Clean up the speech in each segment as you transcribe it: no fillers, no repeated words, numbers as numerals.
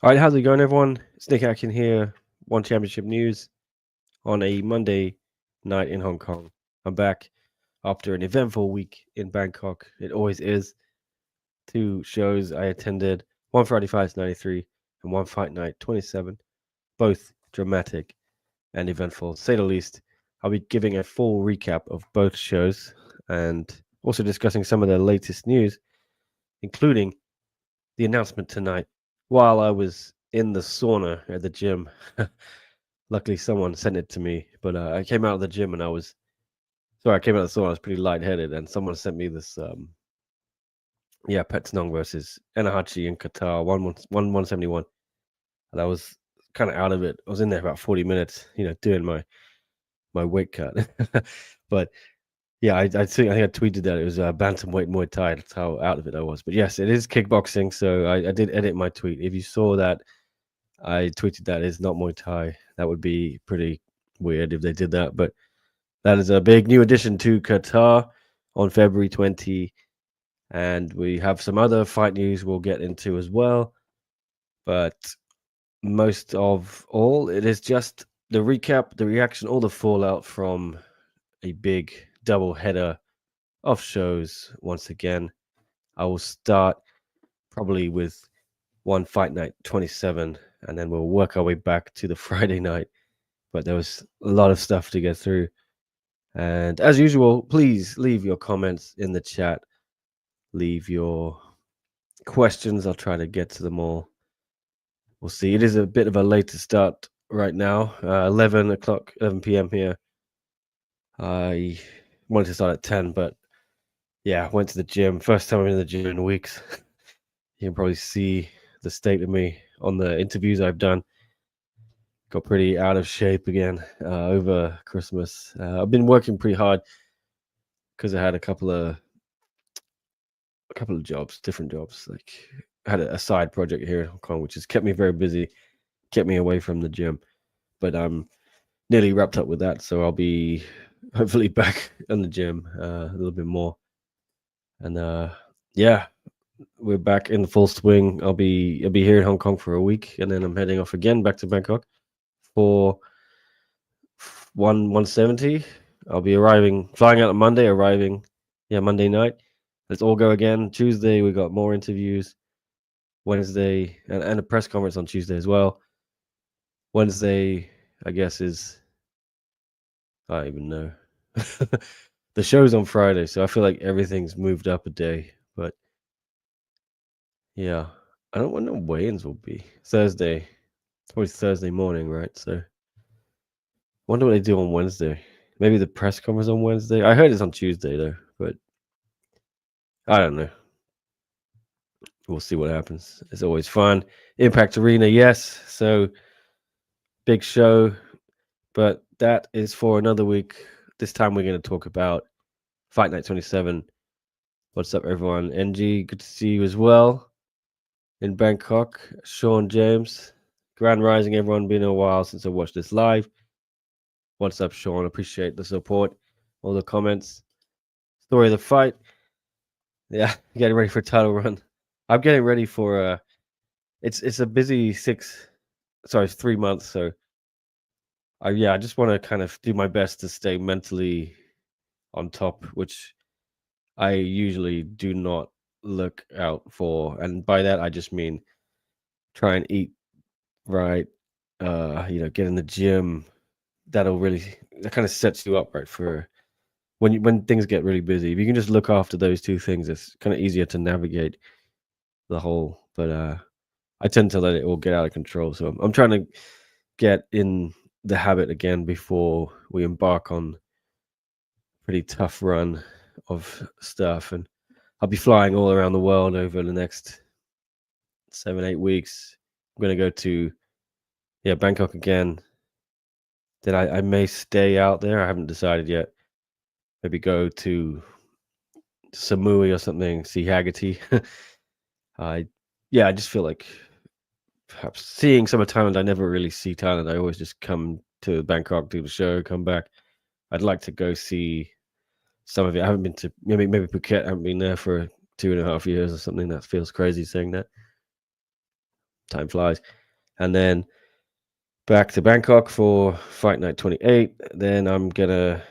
All right, how's it going, everyone? It's Nick Atkin here. One Championship News on a Monday night in Hong Kong. I'm back after an eventful week in Bangkok. It always is. 2 shows I attended, one Friday Fights 93 and one Fight Night 27, both dramatic and eventful, to say the least. I'll be giving a full recap of both shows and also discussing some of the latest news, including the announcement tonight while I was in the sauna at the gym. Luckily, someone sent it to me, but I came out of the gym and I came out of the sauna, I was pretty lightheaded, and someone sent me this, Petchtanong versus Ennahachi in Qatar, 171. And I was kind of out of it. I was in there about 40 minutes, doing my weight cut. But yeah, I think I tweeted that it was bantamweight Muay Thai. That's how out of it I was. But yes, it is kickboxing. So I did edit my tweet. If you saw that, I tweeted that it's not Muay Thai. That would be pretty weird if they did that. But that is a big new addition to Qatar on February 20. And we have some other fight news we'll get into as well. But most of all, it is just the recap, the reaction, all the fallout from a big double header of shows once again. I will start probably with one Fight Night 27, and then we'll work our way back to the Friday night. But there was a lot of stuff to get through. And as usual, please leave your comments in the chat. Leave your questions. I'll try to get to them all. We'll see. It is a bit of a later start right now, 11 p.m. here. I wanted to start at 10, but yeah, went to the gym. First time I'm in the gym in weeks. You can probably see the state of me on the interviews I've done. Got pretty out of shape again over Christmas. I've been working pretty hard because I had a couple of jobs, different jobs. Like I had a side project here in Hong Kong, which has kept me very busy, kept me away from the gym. But I'm nearly wrapped up with that, so I'll be hopefully back in the gym a little bit more. And yeah, we're back in the full swing. I'll be here in Hong Kong for a week, and then I'm heading off again back to Bangkok for 170. I'll be flying out on Monday, arriving Monday night. Let's all go again. Tuesday we got more interviews. Wednesday and a press conference on Tuesday as well. Wednesday, I guess, I don't even know. The show's on Friday, so I feel like everything's moved up a day. But yeah, I don't know when weigh-ins will be. Thursday. It's probably Thursday morning, right? So wonder what they do on Wednesday. Maybe the press conference on Wednesday. I heard it's on Tuesday though, but I don't know. We'll see what happens. It's always fun. Impact Arena, yes. So big show, but that is for another week. This time we're going to talk about Fight Night 27. What's up, everyone? NG, good to see you as well in Bangkok. Sean James, Grand Rising, everyone. Been a while since I watched this live. What's up, Sean? Appreciate the support, all the comments. Story of the fight. Yeah, getting ready for a title run. I'm getting ready for it's a busy 3 months. So I just want to kind of do my best to stay mentally on top, which I usually do not look out for. And by that I just mean try and eat right, get in the gym. That kind of sets you up right for when things get really busy. If you can just look after those two things, it's kind of easier to navigate the whole. But I tend to let it all get out of control. So I'm trying to get in the habit again before we embark on a pretty tough run of stuff. And I'll be flying all around the world over the next 7-8 weeks. I'm gonna go to Bangkok again. Then I may stay out there. I haven't decided yet. Maybe go to Samui or something, see Haggerty. I just feel like perhaps seeing some of Thailand. I never really see Thailand. I always just come to Bangkok, do the show, come back. I'd like to go see some of it. I haven't been to maybe Phuket. I haven't been there for 2.5 years or something. That feels crazy saying that. Time flies. And then back to Bangkok for Fight Night 28. Then I'm gonna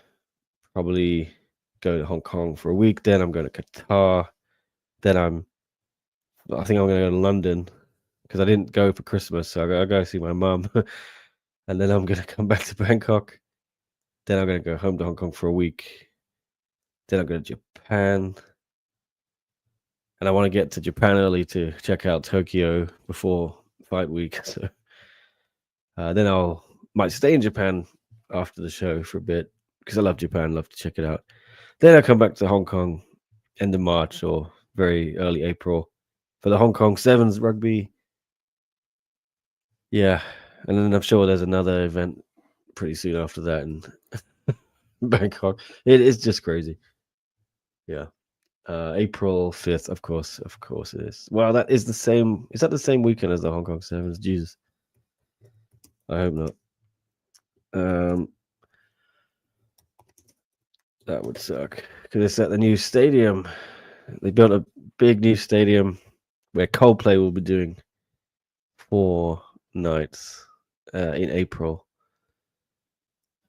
probably go to Hong Kong for a week. Then I'm going to Qatar. Then I think I'm going to go to London because I didn't go for Christmas, so I go see my mum. And then I'm going to come back to Bangkok. Then I'm going to go home to Hong Kong for a week. Then I'm going to Japan. And I want to get to Japan early to check out Tokyo before fight week. So then might stay in Japan after the show for a bit because I love Japan, love to check it out. Then I come back to Hong Kong end of March or very early April for the Hong Kong Sevens rugby. Yeah, and then I'm sure there's another event pretty soon after that in Bangkok. It is just crazy. Yeah. April 5th, of course it is. Well, that is the same. Is that the same weekend as the Hong Kong Sevens? Jesus. I hope not. That would suck because it's at the new stadium. They built a big new stadium where Coldplay will be doing 4 nights in April.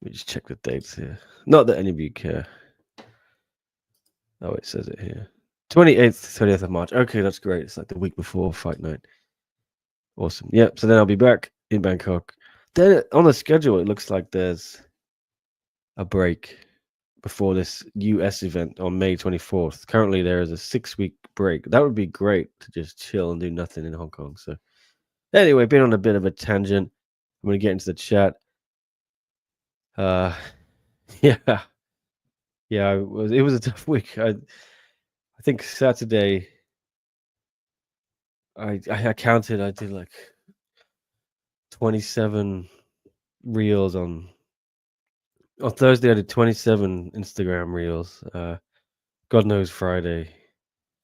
Let me just check the dates here. Not that any of you care. Oh, it says it here. 28th, 30th of March. Okay, that's great. It's like the week before fight night. Awesome. Yep. So then I'll be back in Bangkok. Then on the schedule, it looks like there's a break before this US event on May 24th. Currently, there is a 6-week break. That would be great to just chill and do nothing in Hong Kong. So anyway, been on a bit of a tangent. I'm going to get into the chat. Yeah. Yeah, it was a tough week. I think Saturday I counted, I did like 27 reels on Thursday. I did 27 Instagram reels. God knows Friday.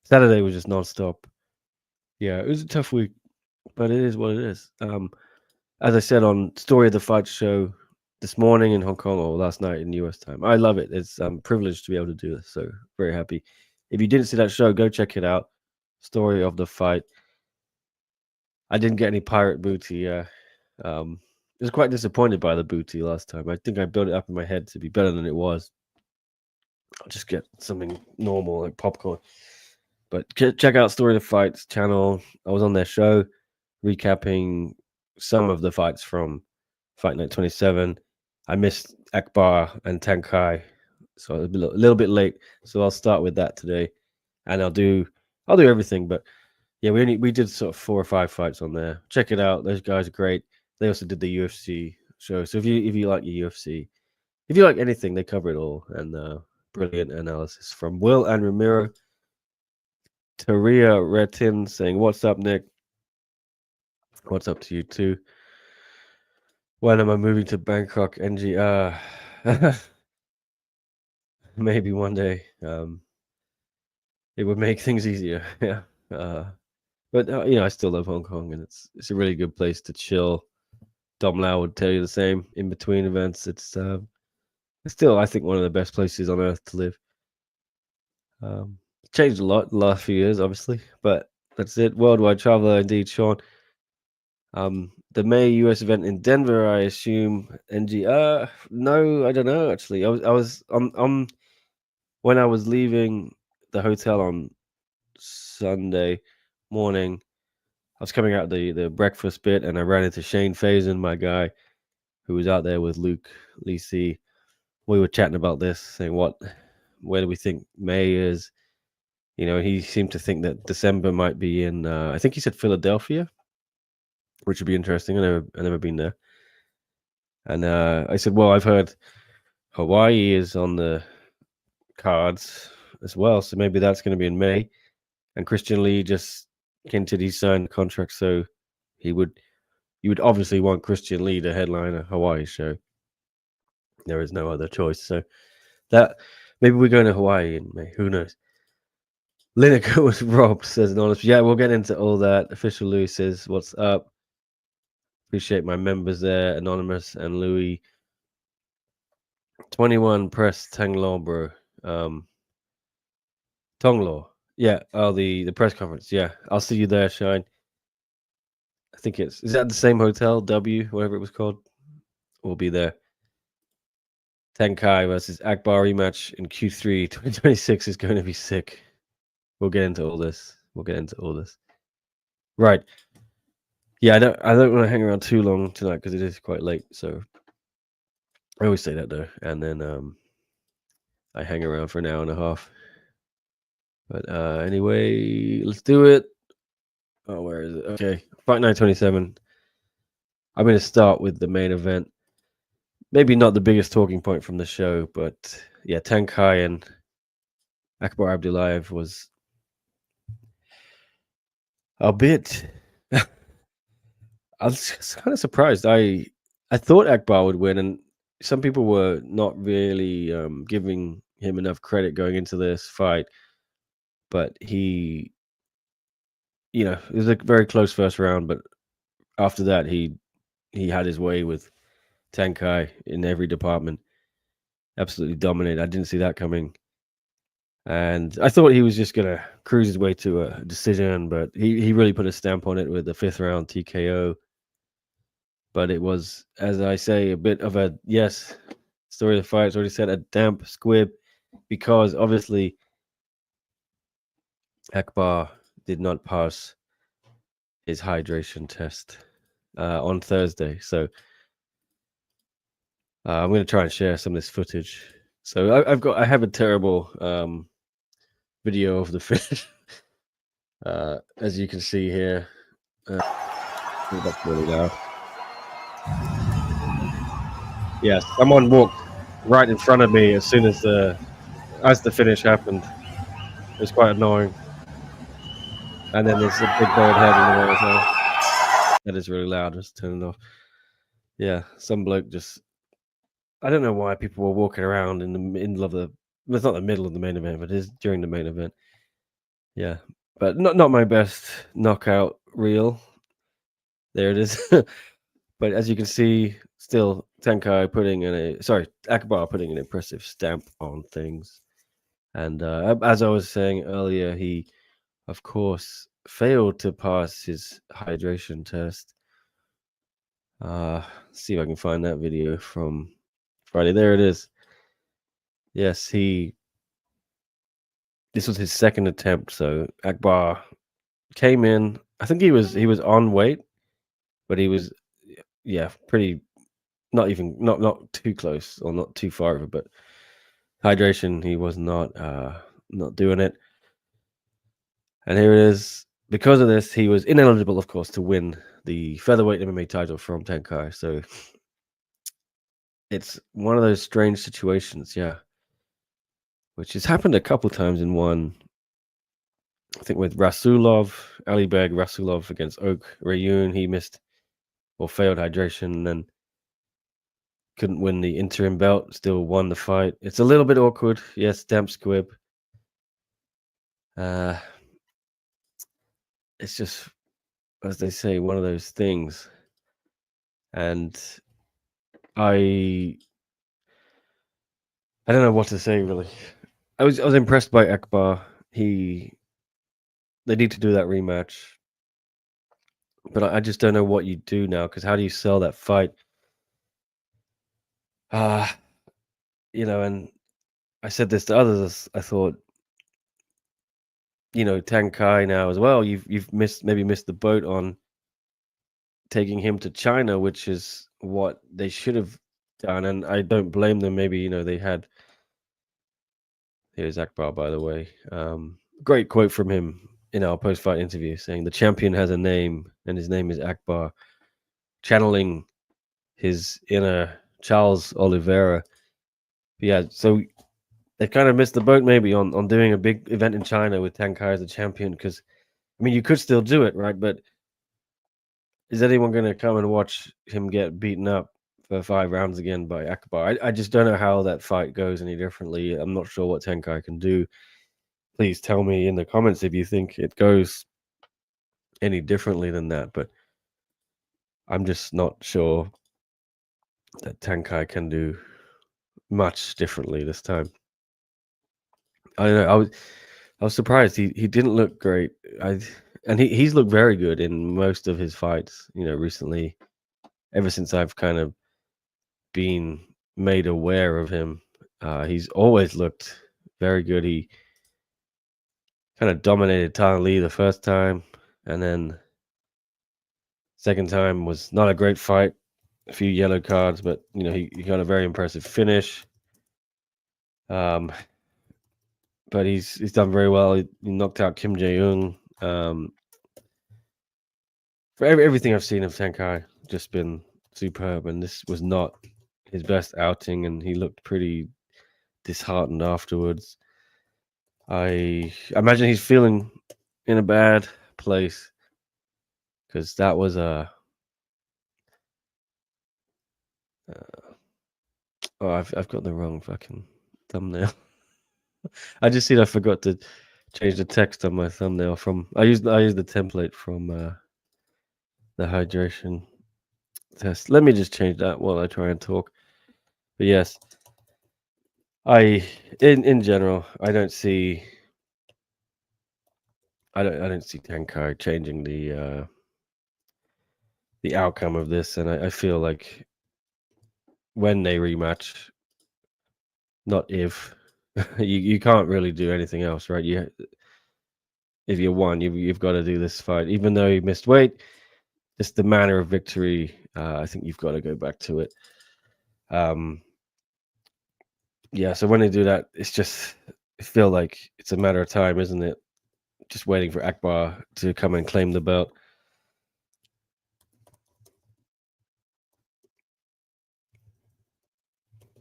Saturday was just nonstop. Yeah, it was a tough week, but it is what it is. As I said on Story of the Fight show this morning in Hong Kong or last night in US time, I love it. It's privileged to be able to do this. So very happy. If you didn't see that show, go check it out. Story of the Fight. I didn't get any pirate booty. I was quite disappointed by the booty last time. I think I built it up in my head to be better than it was. I'll just get something normal like popcorn. But check out Story of the Fights channel. I was on their show recapping some of the fights from Fight Night 27. I missed Akbar and Tankai, so a little bit late. So I'll start with that today, and I'll do everything. But yeah, we did sort of 4 or 5 fights on there. Check it out. Those guys are great. They also did the UFC show. So if you like your UFC, if you like anything, they cover it all. And brilliant analysis from Will and Ramiro. Taria Retin saying, "What's up, Nick? What's up to you too? When am I moving to Bangkok, NG? Maybe one day. It would make things easier. Yeah. But I still love Hong Kong, and it's a really good place to chill. Dom Lau would tell you the same. In between events, it's still, I think, one of the best places on earth to live. Changed a lot in the last few years, obviously, but that's it. Worldwide traveler, indeed, Sean. The May US event in Denver, I assume. NG. No, I don't know. Actually, I was on when I was leaving the hotel on Sunday morning. I was coming out the breakfast bit, and I ran into Shane Faison, my guy, who was out there with Luke Lisi. We were chatting about this, saying where do we think May is? He seemed to think that December might be in. I think he said Philadelphia, which would be interesting. I never been there. And I said, well, I've heard Hawaii is on the cards as well, so maybe that's going to be in May. And Christian Lee just hinted he signed a contract, so you would obviously want Christian Lee to headline a Hawaii show. There is no other choice. So that maybe we're going to Hawaii in May. Who knows? Lineker was robbed, says Anonymous. Yeah, we'll get into all that. Official Louis says, what's up? Appreciate my members there, Anonymous and Louis. 21 press Tanglaw, bro. Tonglaw. Yeah. Oh, the press conference. Yeah. I'll see you there, Shine. think is that the same hotel, W, whatever it was called? We'll be there. Tenkai versus Akbar rematch in Q3 2026 is going to be sick. We'll get into all this. Right. Yeah, I don't want to hang around too long tonight because it is quite late. So I always say that though, and then I hang around for an hour and a half. But anyway, let's do it. Oh, where is it? Okay, Fight Night 27. I'm going to start with the main event. Maybe not the biggest talking point from the show, but yeah, Tenkai and Akbar Abdullayev was a bit. I was kind of surprised. I thought Akbar would win, and some people were not really giving him enough credit going into this fight. But he, it was a very close first round. But after that, he had his way with Tenkai in every department. Absolutely dominated. I didn't see that coming. And I thought he was just going to cruise his way to a decision, but he really put a stamp on it with the 5th round TKO. But it was, as I say, a bit of a, story of the fight. It's already said, a damp squib, because obviously Akbar did not pass his hydration test on Thursday. So I'm going to try and share some of this footage. So I have a terrible video of the finish. As you can see here, that's really loud. Yes, someone walked right in front of me as soon as the finish happened. It was quite annoying. And then there's a big bald head in the way as well. That is really loud. Just turn it off. Yeah, some bloke just. I don't know why people were walking around in the middle of the. It's not the middle of the main event, but it is during the main event. Yeah, but not my best knockout reel. There it is. But as you can see, still Tenkai Akbar putting an impressive stamp on things. And as I was saying earlier, he, of course, failed to pass his hydration test. Let's see if I can find that video from Friday. There it is. Yes, this was his second attempt. So Akbar came in. I think he was on weight, but he was pretty not too close or not too far of it, but hydration, he was not doing it. And here it is. Because of this, he was ineligible, of course, to win the featherweight MMA title from Tenkai. So it's one of those strange situations, which has happened a couple times in one. I think with Rasulov, Alibeg Rasulov against Oak Rayun, he missed or failed hydration and then couldn't win the interim belt, still won the fight. It's a little bit awkward. Yes, damp squib. It's just, as they say, one of those things. And I don't know what to say, really. I was impressed by Akbar. They need to do that rematch. But I just don't know what you do now, because how do you sell that fight? And I said this to others. I thought, Tenkai now as well. You've missed the boat on taking him to China, which is what they should have done, and I don't blame them. Maybe they had. Here's Akbar, by the way. Great quote from him in our post-fight interview, saying the champion has a name, and his name is Akbar, channeling his inner Charles Oliveira. Yeah, so they kind of missed the boat maybe on doing a big event in China with Tenkai as the champion, because you could still do it, right? But is anyone going to come and watch him get beaten up for 5 rounds again by Akbar? I just don't know how that fight goes any differently. I'm not sure what Tenkai can do. Please tell me in the comments if you think it goes any differently than that. But I'm just not sure that Tenkai can do much differently this time. I don't know. I was surprised. He didn't look great. and he's looked very good in most of his fights. Recently, ever since I've kind of been made aware of him, he's always looked very good. He kind of dominated Tan Lee the first time, and then second time was not a great fight. A few yellow cards, but he got a very impressive finish. But he's done very well. He knocked out Kim Jae-ung. For everything I've seen of Tenkai, just been superb, and this was not his best outing, and he looked pretty disheartened afterwards. I imagine he's feeling in a bad place because that was I've got the wrong fucking thumbnail. I just seen I forgot to change the text on my thumbnail I used the template from the hydration test. Let me just change that while I try and talk. But yes, in general, I don't see Tenkai changing the outcome of this, and I feel like when they rematch, not if, you can't really do anything else, right? If you won, you've got to do this fight, even though you missed weight. Just the manner of victory, I think you've got to go back to it. Yeah, so when they do that, it feel like it's a matter of time, isn't it? Just waiting for Akbar to come and claim the belt.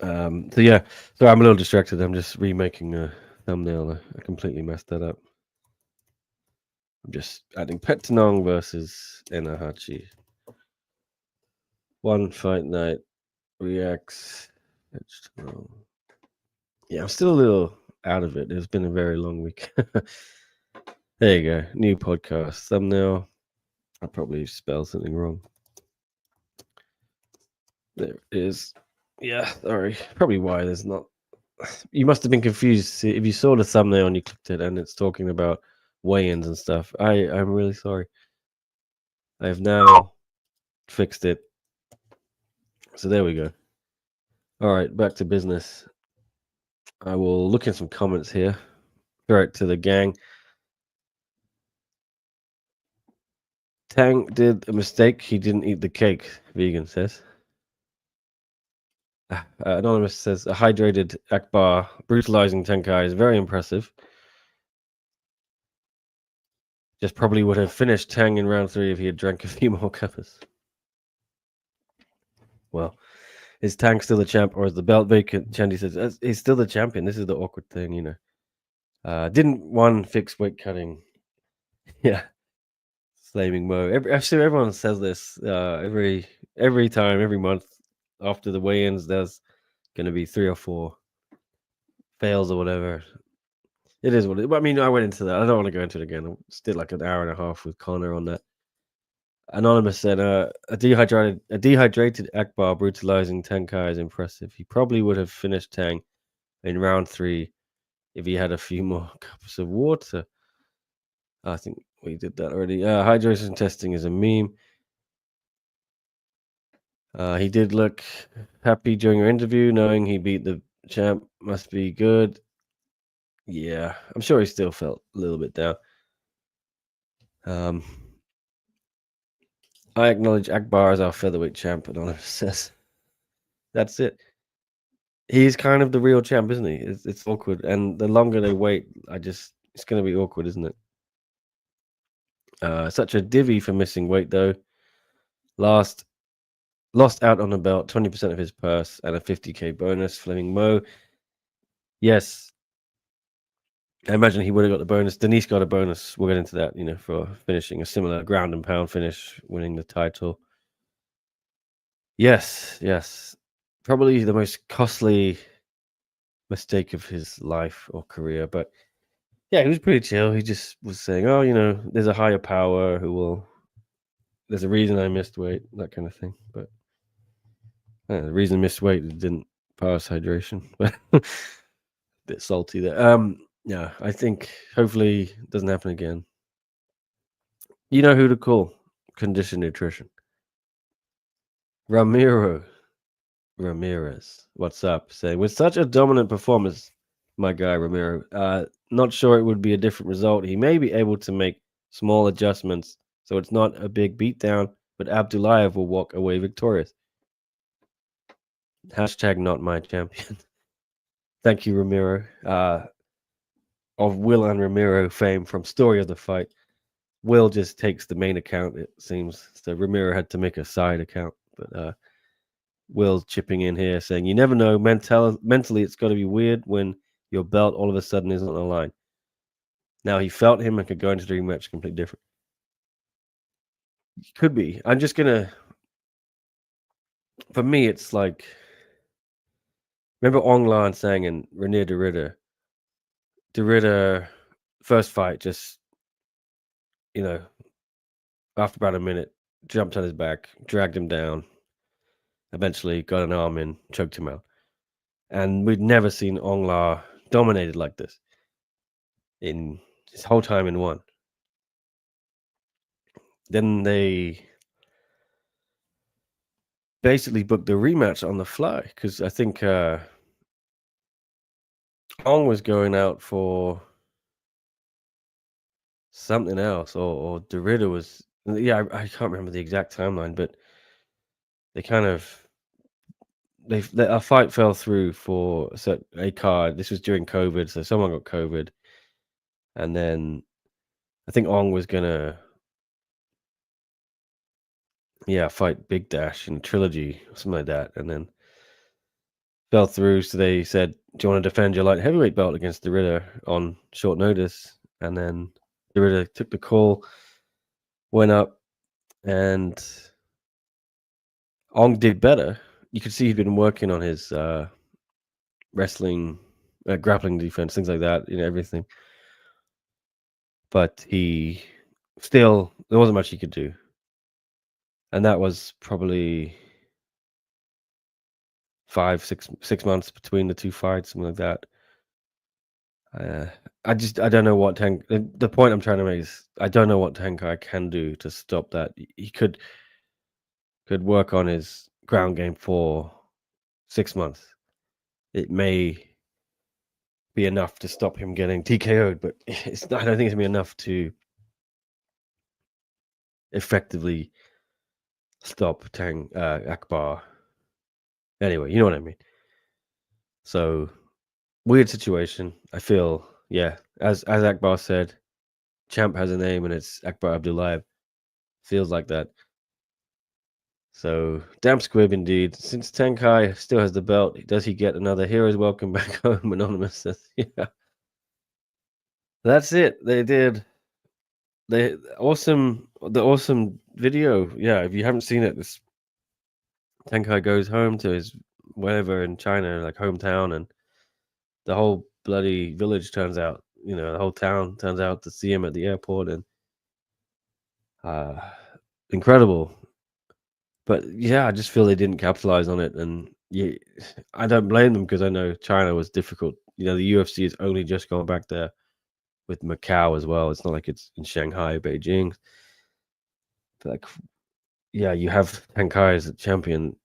So yeah, so I'm a little distracted. I'm just remaking a thumbnail. I completely messed that up. I'm just adding Petchtanong versus Ennahachi. One fight night reacts. Petchtanong. Yeah, I'm still a little out of it. It's been a very long week. There you go. New podcast thumbnail. I probably spelled something wrong. There it is. Yeah, sorry. Probably why there's not. You must have been confused if you saw the thumbnail and you clicked it and it's talking about weigh-ins and stuff. I'm really sorry. I have now fixed it. So there we go. All right, back to business. I will look in some comments here. Throw it to the gang. Tang did a mistake. He didn't eat the cake, Vegan says. Anonymous says, a hydrated Akbar brutalizing Tenkai is very impressive. Just probably would have finished Tang in round 3 if he had drank a few more covers. Well, is Tang still the champ or is the belt vacant? Chandy says, he's still the champion. This is the awkward thing, Didn't one fix weight cutting? Yeah. Flaming Mo. Everyone says this every time, every month after the weigh-ins. There's going to be 3 or 4 fails or whatever. It is what it. I mean, I went into that. I don't want to go into it again. I just did like an hour and a half with Connor on that. Anonymous said, a dehydrated Akbar brutalizing Tenkai is impressive. He probably would have finished Tang in round 3 if he had a few more cups of water. I think we did that already. Hydration testing is a meme. He did look happy during your interview, knowing he beat the champ. Must be good. Yeah, I'm sure he still felt a little bit down. I acknowledge Akbar as our featherweight champ, Anonymous says. That's it. He's kind of the real champ, isn't he? It's awkward, and the longer they wait, it's going to be awkward, isn't it? Such a divvy for missing weight, though. Lost out on the belt, 20% of his purse, and a 50k bonus. Fleming Mo. Yes. I imagine he would have got the bonus. Denise got a bonus. We'll get into that, for finishing a similar ground and pound finish, winning the title. Yes. Probably the most costly mistake of his life or career. But yeah, he was pretty chill. He just was saying, there's a higher power there's a reason I missed weight, that kind of thing. But the reason I missed weight didn't pass hydration. But bit salty there. Yeah, I think hopefully it doesn't happen again. You know who to call. Condition nutrition. Ramiro Ramirez. What's up? Saying with such a dominant performance, my guy Ramiro. Not sure it would be a different result. He may be able to make small adjustments, so it's not a big beatdown. But Abdullayev will walk away victorious. Hashtag not my champion. Thank you, Ramiro. Of Will and Ramiro fame from Story of the Fight. Will just takes the main account, it seems. So Ramiro had to make a side account. But Will chipping in here saying, you never know. Mentally, it's got to be weird when your belt all of a sudden isn't on the line. Now, he felt him and could go into the rematch completely different. Could be. I'm just going to. For me, it's like. Remember Ong Lan saying and Renier de Ridder? De Ridder, first fight, just, after about a minute, jumped on his back, dragged him down, eventually got an arm in, choked him out. And we'd never seen Ong La dominated like this in his whole time in one. Then they basically booked the rematch on the fly because I think Ong was going out for something else, or De Ridder was. Yeah, I can't remember the exact timeline, but they kind of a fight fell through for a card. This was during COVID, so someone got COVID, and then I think Ong was gonna fight Big Dash in Trilogy or something like that, and then fell through. So they said, "Do you want to defend your light heavyweight belt against De Ridder on short notice?" And then De Ridder took the call, went up, and Ong did better. You could see he'd been working on his wrestling, grappling defense, things like that, everything. But he still, there wasn't much he could do. And that was probably 6 months between the two fights, something like that. I don't know what the point I'm trying to make is I don't know what Tenkai can do to stop that. He could work on his ground game for 6 months. It may be enough to stop him getting TKO'd, but I don't think it's gonna be enough to effectively stop Akbar. Anyway, you know what I mean. So weird situation. I feel, as Akbar said, champ has a name and it's Akbar Abdullayev. Feels like that. So damn squib indeed. Since Tenkai still has the belt, does he get another hero's welcome back home? Anonymous says, yeah. That's it. They did. The awesome video. Yeah, if you haven't seen it, this Tenkai goes home to his wherever in China, like hometown, and the whole bloody village turns out. The whole town turns out to see him at the airport, and incredible. But yeah, I just feel they didn't capitalize on it, and I don't blame them because I know China was difficult. The UFC has only just gone back there with Macau as well. It's not like it's in Shanghai, Beijing. But like, yeah, you have Tenkai as a champion.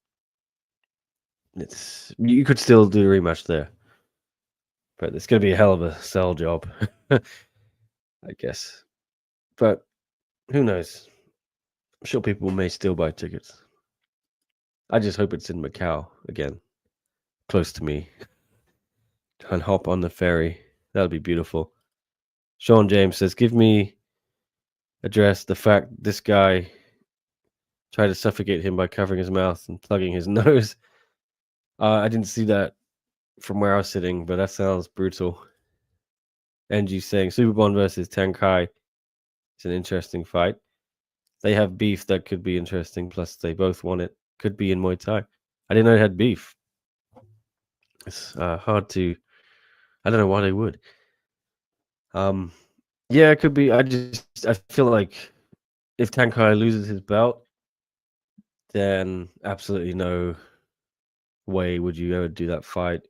You could still do a rematch there, but it's going to be a hell of a sell job, I guess. But who knows? I'm sure people may still buy tickets. I just hope it's in Macau again, close to me, and hop on the ferry. That would be beautiful. Sean James says, give me address the fact this guy tried to suffocate him by covering his mouth and plugging his nose. I didn't see that from where I was sitting, but that sounds brutal. NG saying, Superbond versus Tenkai. It's an interesting fight. They have beef that could be interesting, plus they both won it. Could be in Muay Thai. I didn't know they had beef. It's hard to... I don't know why they would. Yeah, it could be. I feel like if Tenkai loses his belt, then absolutely no way would you ever do that fight.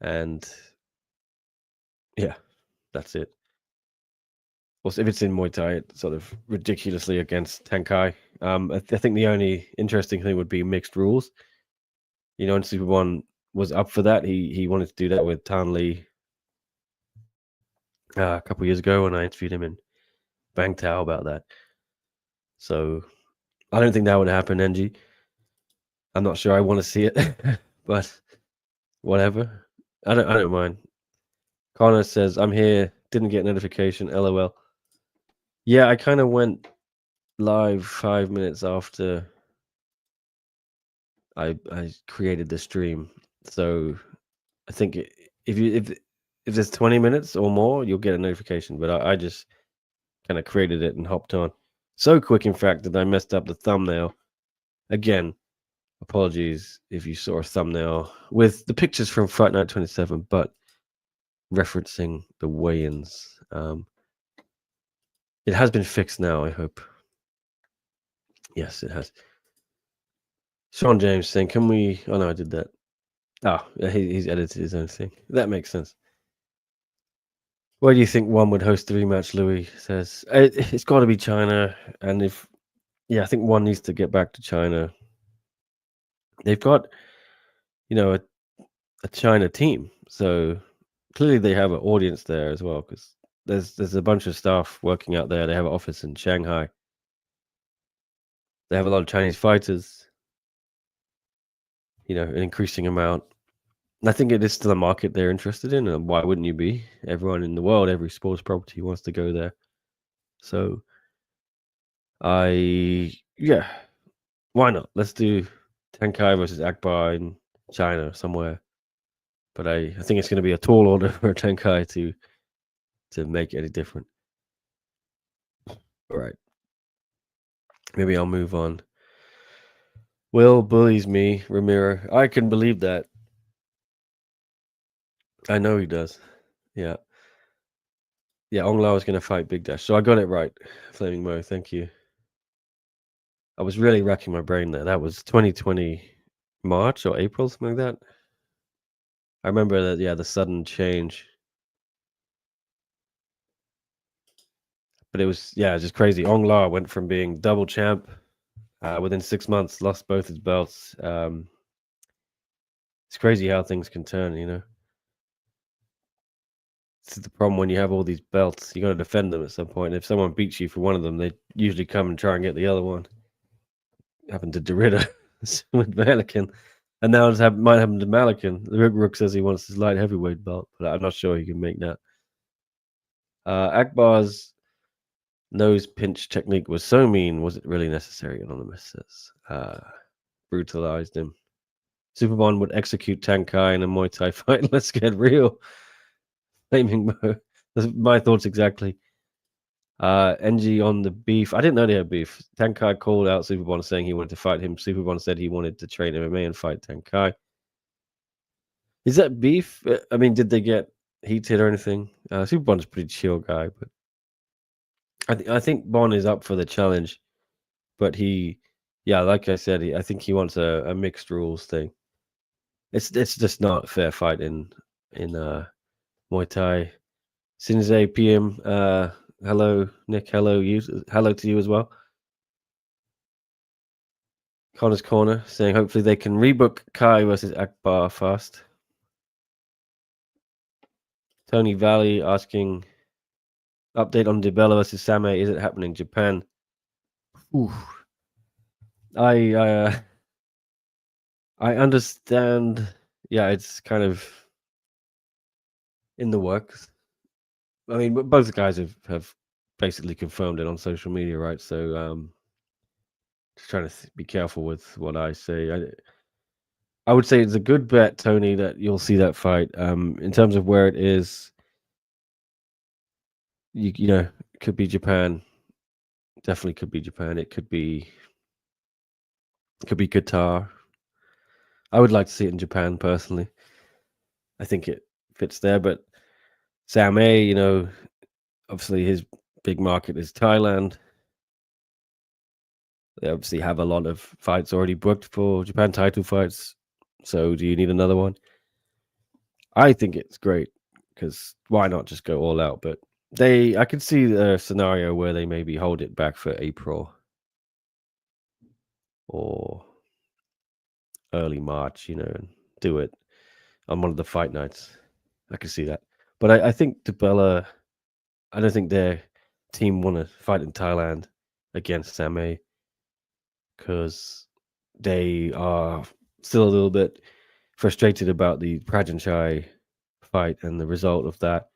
And yeah, that's it. if it's in Muay Thai, it's sort of ridiculously against Tenkai. I think the only interesting thing would be mixed rules. And Super One was up for that. He wanted to do that with Tan Lee a couple of years ago when I interviewed him in Bangtao about that. So I don't think that would happen, NG. I'm not sure I want to see it, but whatever. I don't mind. Connor says, I'm here, didn't get notification, LOL. Yeah, I kind of went live 5 minutes after I created the stream. So I think if there's 20 minutes or more, you'll get a notification. But I just kind of created it and hopped on. So quick, in fact, that I messed up the thumbnail. Again, apologies if you saw a thumbnail with the pictures from Fight Night 27, but referencing the weigh-ins. It has been fixed now, I hope. Yes, it has. Sean James saying, can we... Oh, no, I did that. Oh, he's edited his own thing. That makes sense. Where do you think one would host the rematch, Louis says? It's got to be China. And I think one needs to get back to China. They've got, a China team. So clearly they have an audience there as well, because there's a bunch of staff working out there. They have an office in Shanghai. They have a lot of Chinese fighters, an increasing amount. I think it is still a market they're interested in, and why wouldn't you be? Everyone in the world, every sports property wants to go there. So, why not? Let's do Tenkai versus Akbar in China somewhere. But I think it's going to be a tall order for Tenkai to make any different. All right. Maybe I'll move on. Will bullies me, Ramiro. I can believe that. I know he does. Yeah. Yeah, Ong Lao is going to fight Big Dash. So I got it right, Flaming Mo. Thank you. I was really racking my brain there. That was 2020 March or April, something like that. I remember that, the sudden change. But it was, just crazy. Ong Lao went from being double champ within 6 months, lost both his belts. It's crazy how things can turn, This is the problem when you have all these belts. You got to defend them at some point. If someone beats you for one of them, they usually come and try and get the other one. Happened to Derrida with Malikan. And now it might happen to Malikan. The Rook says he wants his light heavyweight belt, but I'm not sure he can make that. Akbar's nose pinch technique was so mean. Was it really necessary? Anonymous says. Brutalized him. Superbond would execute Tenkai in a Muay Thai fight. Let's get real. Flaming Mo. That's my thoughts exactly. NG on the beef. I didn't know they had beef. Tenkai called out Superbond saying he wanted to fight him. Superbond said he wanted to train MMA and fight Tenkai. Is that beef? I mean, did they get heated or anything? Superbond's a pretty chill guy, but I think Bond is up for the challenge. But like I said, I think he wants a mixed rules thing. It's just not a fair fight in Muay Thai. Sinze PM. Hello, Nick. Hello to you as well. Connor's Corner saying hopefully they can rebook Kai versus Akbar fast. Tony Valley asking update on DiBella versus Same. Is it happening? Japan. Ooh. I understand. Yeah, it's kind of in the works. I mean, both guys have basically confirmed it on social media, right? So just trying to be careful with what I say. I would say it's a good bet, Tony, that you'll see that fight. In terms of where it is, it could be Japan. Definitely could be Japan. It could be Qatar. I would like to see it in Japan personally. I think it fits there, but Sam A, obviously his big market is Thailand. They obviously have a lot of fights already booked for Japan title fights. So do you need another one? I think it's great because why not just go all out? But I could see the scenario where they maybe hold it back for April or early March, and do it on one of the fight nights. I could see that. But I think DiBella, I don't think their team want to fight in Thailand against Samay because they are still a little bit frustrated about the Prajanchai fight and the result of that.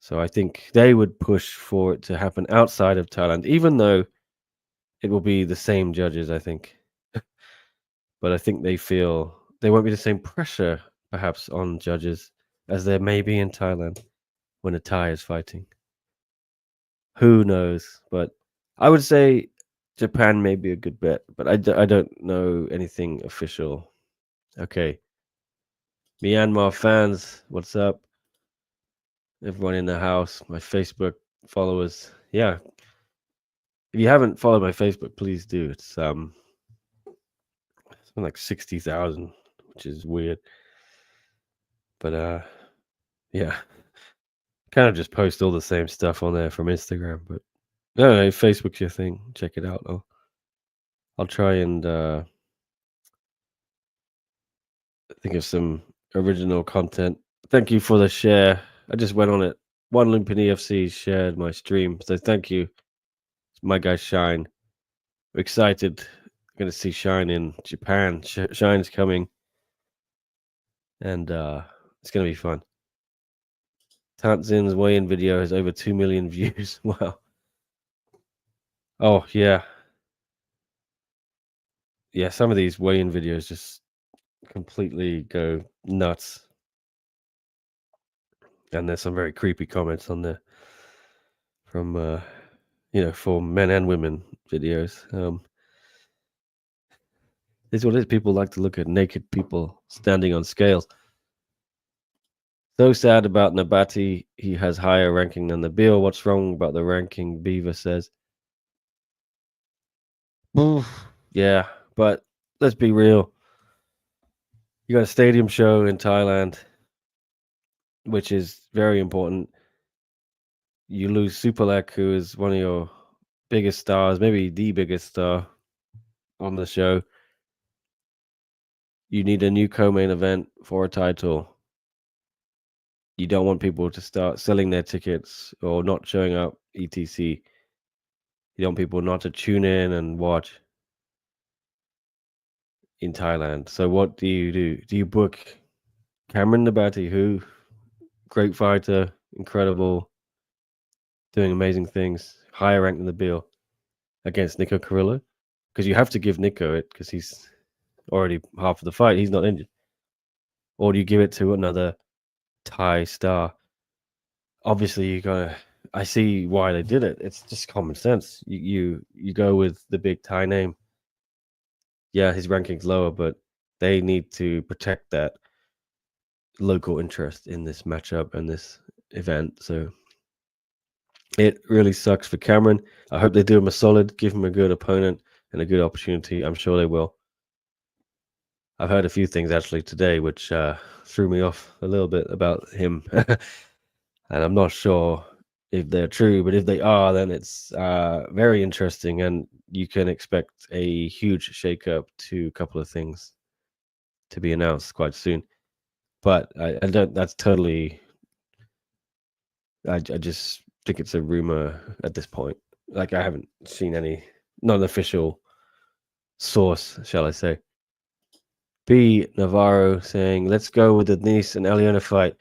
So I think they would push for it to happen outside of Thailand, even though it will be the same judges, I think. But I think they feel there won't be the same pressure, perhaps, on judges as there may be in Thailand when a Thai is fighting. Who knows? But I would say Japan may be a good bet, but I don't know anything official. Okay. Myanmar fans, what's up? Everyone in the house, my Facebook followers. Yeah. If you haven't followed my Facebook, please do. It's been like 60,000, which is weird. But yeah. Kind of just post all the same stuff on there from Instagram, but no, Facebook's your thing. Check it out. I'll try and think of some original content. Thank you for the share. I just went on it. One Lumpinee FC shared my stream, so thank you. My guy Shine. We're excited. Going to see Shine in Japan. Shine's coming, and it's going to be fun. Tantzin's weigh-in video has over 2 million views. Wow. Oh yeah, yeah. Some of these weigh-in videos just completely go nuts, and there's some very creepy comments on there from for men and women videos. This is what it is. People like to look at naked people standing on scales. So sad about Nabati. He has higher ranking than the Beal. What's wrong about the ranking? Beaver says. Yeah, but let's be real. You got a stadium show in Thailand, which is very important. You lose Superlek, who is one of your biggest stars, maybe the biggest star on the show. You need a new co-main event for a title. You don't want people to start selling their tickets or not showing up, etc. You want people not to tune in and watch in Thailand. So what do you do? Do you book Cameron Nabati, who great fighter, incredible, doing amazing things, higher rank than the Beal, against Nico Carrillo? Because you have to give Nico it because he's already half of the fight. He's not injured. Or do you give it to another Thai star? Obviously, you gotta. I see why they did it. It's just common sense. You go with the big Thai name. Yeah, his ranking's lower, but they need to protect that local interest in this matchup and this event. So it really sucks for Cameron. I hope they do him a solid, give him a good opponent and a good opportunity. I'm sure they will. I've heard a few things actually today which threw me off a little bit about him. And I'm not sure if they're true, but if they are, then it's very interesting, and you can expect a huge shakeup to a couple of things to be announced quite soon. But I don't. That's totally. I just think it's a rumor at this point. Like I haven't seen any non-official source, shall I say. B Navarro saying, "Let's go with the Denise and Eliana fight."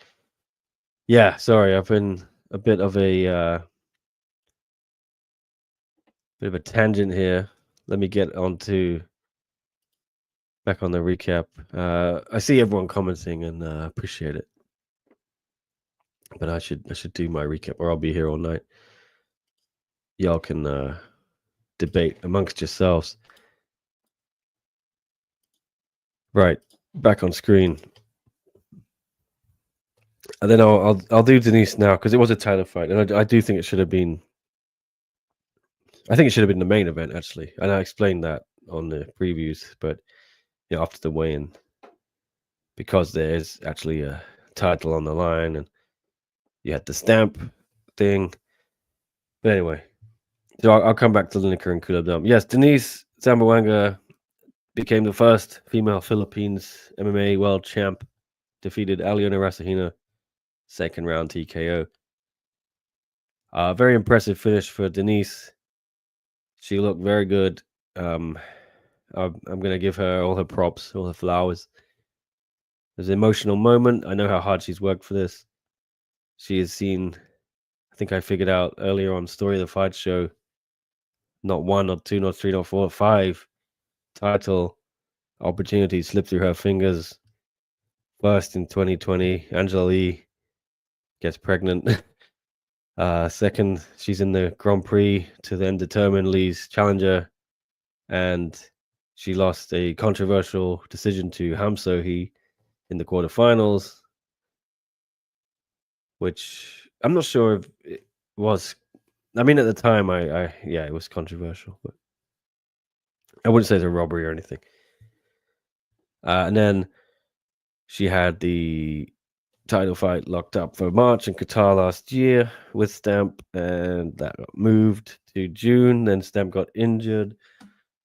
Yeah, sorry, I've been a bit of a tangent here. Let me get back on the recap. I see everyone commenting and appreciate it, but I should do my recap, or I'll be here all night. Y'all can debate amongst yourselves. Right, back on screen, and then I'll do Denise now because it was a title fight, and I do think it should have been. I think it should have been the main event actually, and I explained that on the previews, but after the weigh-in, because there is actually a title on the line, and you had the stamp. thing. But anyway, so I'll come back to Lineker and Kulabdam. Yes, Denise Zamboanga became the first female Philippines MMA world champ. Defeated Aliona Rasahina, second round TKO. Very impressive finish for Denise. She looked very good. I'm gonna give her all her props, all her flowers. It was an emotional moment. I know how hard she's worked for this. She has seen, I think I figured out earlier on Story of the Fight show, not one, not two, not three, not four, 5 title opportunities slip through her fingers. First in 2020, Angela Lee gets pregnant. Second, she's in the Grand Prix to then determine Lee's challenger, and she lost a controversial decision to Ham So-hee in the quarterfinals, which I'm not sure if it was. I mean, at the time, it was controversial, but I wouldn't say it's a robbery or anything. And then she had the title fight locked up for March in Qatar last year with Stamp, and that got moved to June. Then Stamp got injured.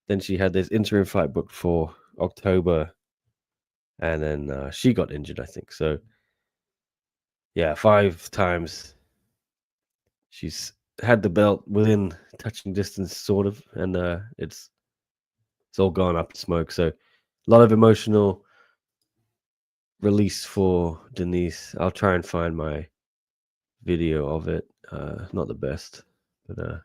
Then she had this interim fight booked for October, and then she got injured, I think. So, yeah, 5 times she's had the belt within touching distance, sort of, and it's all gone up in smoke. So, a lot of emotional release for Denise. I'll try and find my video of it. Not the best, but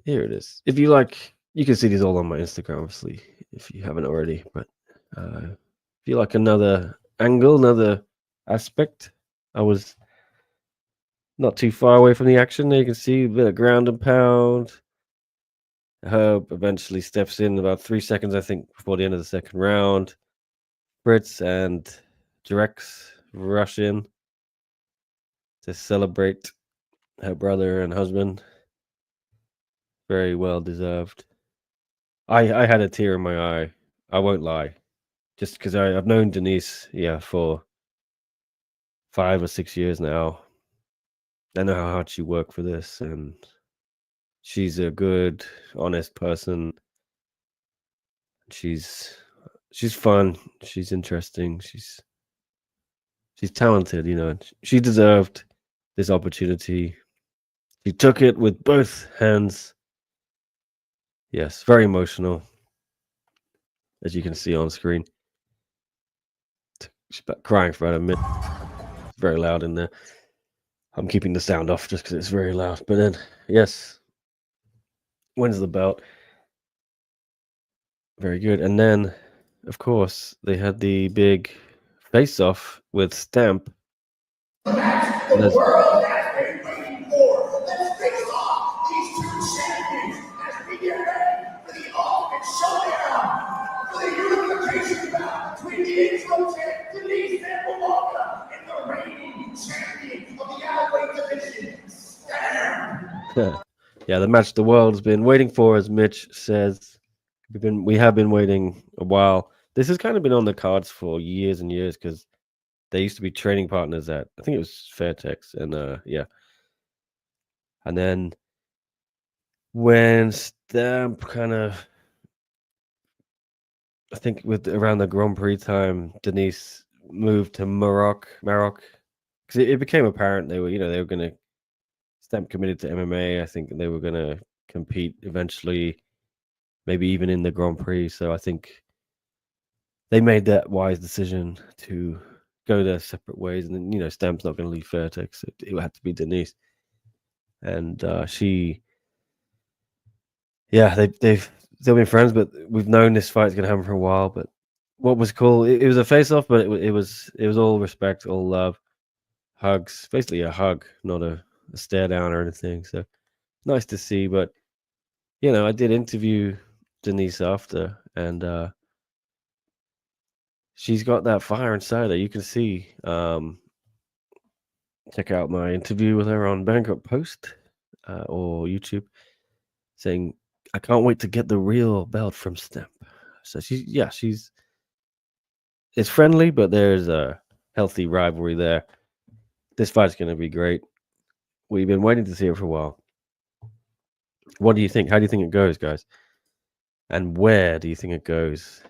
here it is. If you like, you can see these all on my Instagram, obviously, if you haven't already. But if you like another angle, another aspect, I was not too far away from the action. There you can see a bit of ground and pound. Herb eventually steps in about 3 seconds, I think, before the end of the second round. Fritz and Drex rush in to celebrate her brother and husband. Very well deserved. I had a tear in my eye. I won't lie. Just because I've known Denise, for 5 or 6 years now. I know how hard she worked for this, and she's a good, honest person. She's fun. She's interesting. She's talented, She deserved this opportunity. She took it with both hands. Yes, very emotional, as you can see on screen. She's about crying for about a minute. It's very loud in there. I'm keeping the sound off just because it's very loud. But then, yes, wins the belt. Very good. And then, of course, they had the big face-off with Stamp. The match the world has been waiting for. Let's face off these two champions as we get ready for the ultimate showdown. For the unification bout between the intro champ Denise Zamboanga and the reigning champion of the Alloy division, Stamp. Yeah, the match the world's been waiting for, as Mitch says. We have been waiting a while. This has kind of been on the cards for years and years because they used to be training partners at, I think it was Fairtex, and yeah. And then when Stamp kind of, I think with around the Grand Prix time, Denise moved to Maroc, because it became apparent they were going to, Stamp committed to MMA. I think they were going to compete eventually, maybe even in the Grand Prix. So I think they made that wise decision to go their separate ways. And then, Stamp's not going to leave Fairtex. So it had to be Denise. And they've still been friends, but we've known this fight's going to happen for a while. But what was cool, it was a face-off, but it was all respect, all love, hugs, basically a hug, not a stare down or anything. So nice to see. But I did interview Denise after, and she's got that fire inside her. You can see. Check out my interview with her on Bangkok Post or YouTube, saying, "I can't wait to get the real belt from Stamp." So it's friendly, but there's a healthy rivalry there. This fight's going to be great. We've been waiting to see it for a while. What do you think? How do you think it goes, guys? And where do you think it goes?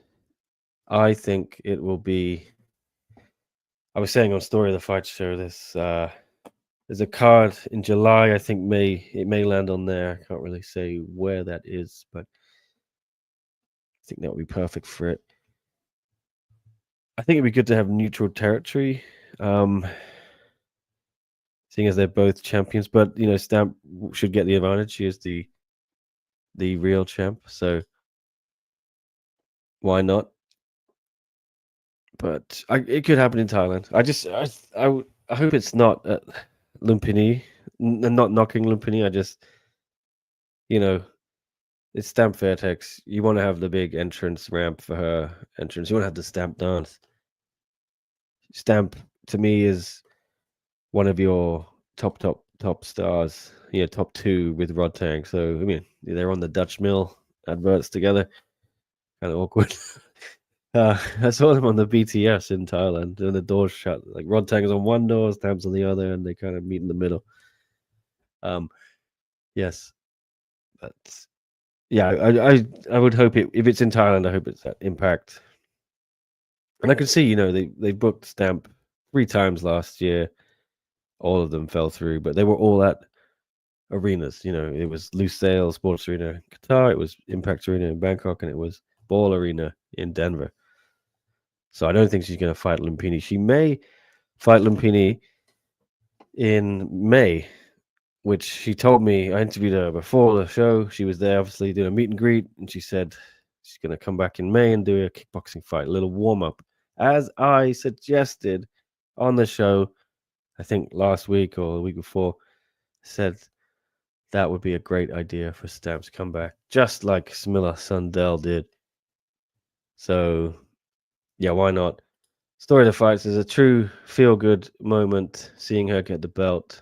I think it will be. I was saying on Story of the Fight show this. There's a card in July. I think it may land on there. I can't really say where that is, but I think that would be perfect for it. I think it'd be good to have neutral territory, seeing as they're both champions. But Stamp should get the advantage. She is the real champ, so why not? But it could happen in Thailand. I hope it's not at Lumpinee, not knocking Lumpinee. I just, it's Stamp Fairtex. You want to have the big entrance ramp for her entrance. You want to have the Stamp dance. Stamp to me is one of your top stars. Top two with Rod Tang. So I mean, they're on the Dutch Mill adverts together. Kind of awkward. I saw them on the BTS in Thailand, and the doors shut. Like Rod Tang is on one door, Stamp's on the other, and they kind of meet in the middle. Yes, but yeah, I would hope if it's in Thailand, I hope it's at Impact. And I can see, they booked Stamp 3 times last year. All of them fell through, but they were all at arenas. It was Lusail Sports Arena in Qatar, it was Impact Arena in Bangkok, and it was Ball Arena in Denver. So I don't think she's going to fight Lumpinee. She may fight Lumpinee in May, which she told me. I interviewed her before the show. She was there, obviously, doing a meet and greet, and she said she's going to come back in May and do a kickboxing fight, a little warm-up. As I suggested on the show, I think last week or the week before, said that would be a great idea for Stamp's comeback, just like Smilla Sundell did. So, yeah, why not? Story of the Fights is a true feel-good moment, seeing her get the belt.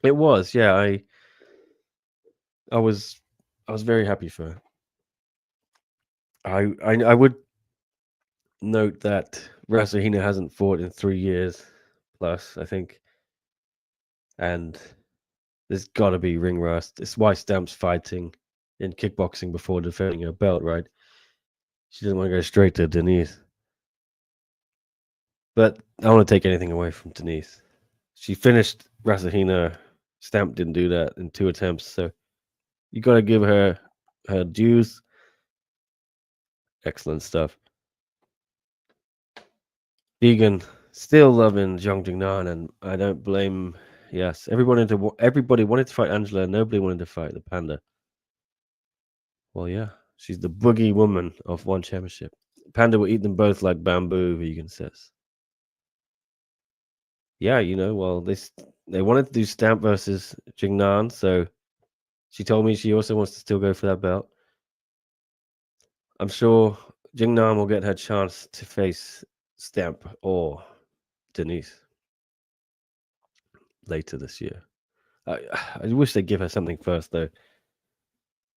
It was, yeah. I was very happy for her. I would note that Rasahina hasn't fought in 3 years plus, I think, and there's got to be ring rust. It's why Stamp's fighting in kickboxing before defending her belt, right? She doesn't want to go straight to Denise. But I don't want to take anything away from Denise. She finished Rasahina. Stamp didn't do that in 2 attempts, so you got to give her her dues. Excellent stuff. Vegan still loving Zhang Jingnan, and I don't blame. Yes, everybody wanted to fight Angela. Nobody wanted to fight the Panda. Well, yeah, she's the boogie woman of one championship. Panda will eat them both like bamboo. Vegan says. Yeah, well, they wanted to do Stamp versus Jingnan, so she told me she also wants to still go for that belt. I'm sure Jingnan will get her chance to face Stamp or Denise later this year. I wish they'd give her something first, though.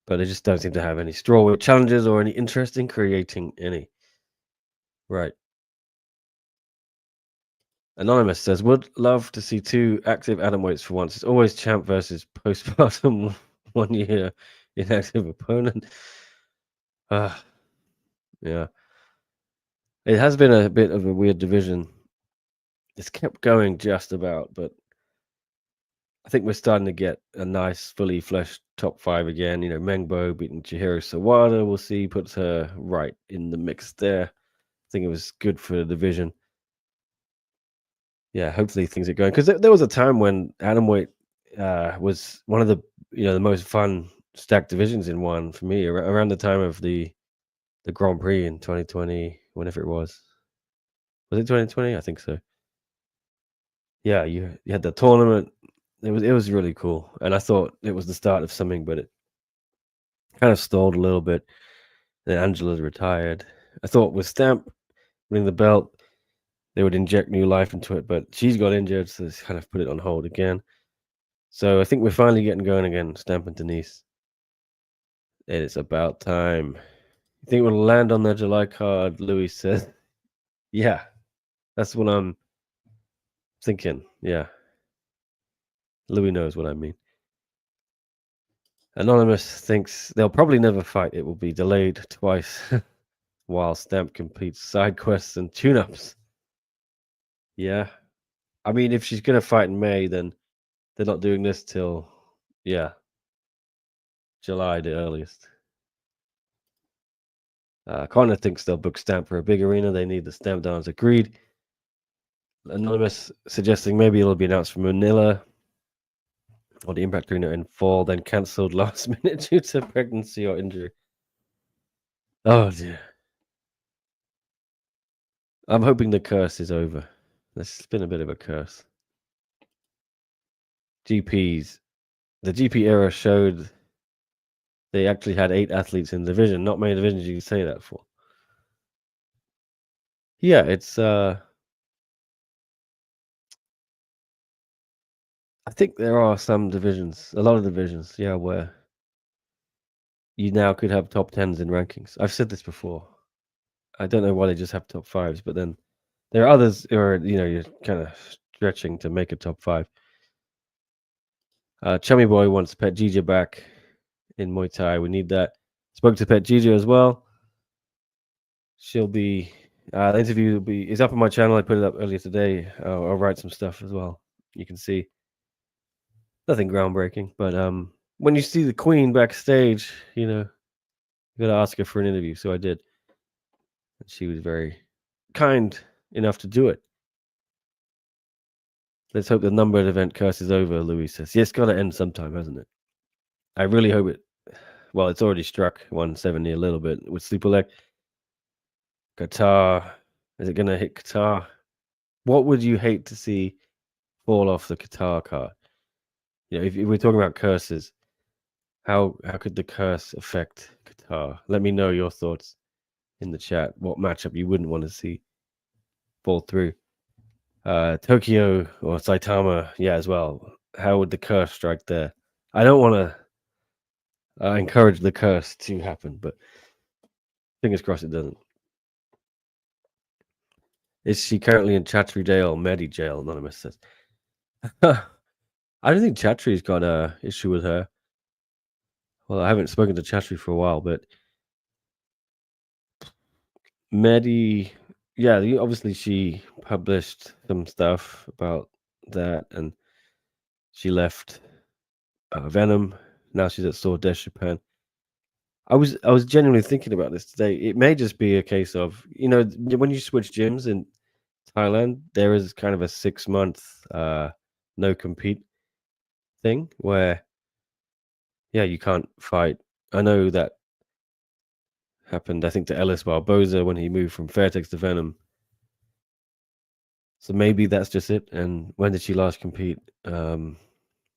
But they just don't seem to have any strawweight challenges or any interest in creating any. Right. Anonymous says, would love to see 2 active atomweights for once. It's always champ versus postpartum 1 year inactive opponent. Yeah. It has been a bit of a weird division. It's kept going just about, but I think we're starting to get a nice, fully fleshed top 5 again. Mengbo beating Chihiro Sawada, we'll see, puts her right in the mix there. I think it was good for the division. Yeah, hopefully things are going, because there was a time when atomweight was one of the the most fun stacked divisions in one for me, around the time of the Grand Prix in 2020, whenever it was. Was it 2020? I think so. Yeah, you had the tournament. It was really cool, and I thought it was the start of something, but it kind of stalled a little bit. Then Angela's retired. I thought with Stamp winning the belt, they would inject new life into it, but she's got injured, so it's kind of put it on hold again. So I think we're finally getting going again, Stamp and Denise. And it's about time. You think we'll land on the July card? Louis says. Yeah, that's what I'm thinking, yeah. Louis knows what I mean. Anonymous thinks they'll probably never fight. It will be delayed twice while Stamp completes side quests and tune-ups. Yeah. I mean, if she's going to fight in May, then they're not doing this till, yeah, July the earliest. Connor thinks they'll book Stamp for a big arena. They need the Stamp downs. Agreed. Anonymous suggesting maybe it'll be announced from Manila or the Impact Arena in fall, then cancelled last minute due to pregnancy or injury. Oh dear. I'm hoping the curse is over. It's been a bit of a curse. GPs. The GP era showed they actually had 8 athletes in the division. Not many divisions you can say that for. Yeah, it's I think there are some divisions, a lot of divisions, yeah, where you now could have top 10s in rankings. I've said this before. I don't know why they just have top 5s, but then there are others where, you're kind of stretching to make a top 5. Chummy Boy wants Pet Gija back in Muay Thai. We need that. Spoke to Pet Gija as well. She'll be the interview is up on my channel. I put it up earlier today. I'll write some stuff as well. You can see nothing groundbreaking, but when you see the Queen backstage, you gotta ask her for an interview. So I did, and she was very kind enough to do it. Let's hope the numbered event curse is over. Louis says, "Yeah, it's got to end sometime, hasn't it?" I really hope it. Well, it's already struck 170 a little bit with Superlek. Qatar, is it gonna hit Qatar? What would you hate to see fall off the Qatar card? If we're talking about curses, how could the curse affect Qatar? Let me know your thoughts in the chat. What matchup you wouldn't want to see fall through? Tokyo or Saitama, yeah, as well. How would the curse strike there? I don't want to encourage the curse to happen, but fingers crossed it doesn't. Is she currently in Chatri jail, Medi jail? Anonymous says. I don't think Chatri's got a issue with her. Well, I haven't spoken to Chatri for a while, but Medi, yeah, obviously she published some stuff about that, and she left Venom. Now she's at Sword Death Japan. I was genuinely thinking about this today. It may just be a case of when you switch gyms in Thailand, there is kind of a 6-month no compete thing where you can't fight. I know that happened, I think, to Ellis Barboza when he moved from Fairtex to Venom. So maybe that's just it. And when did she last compete? I don't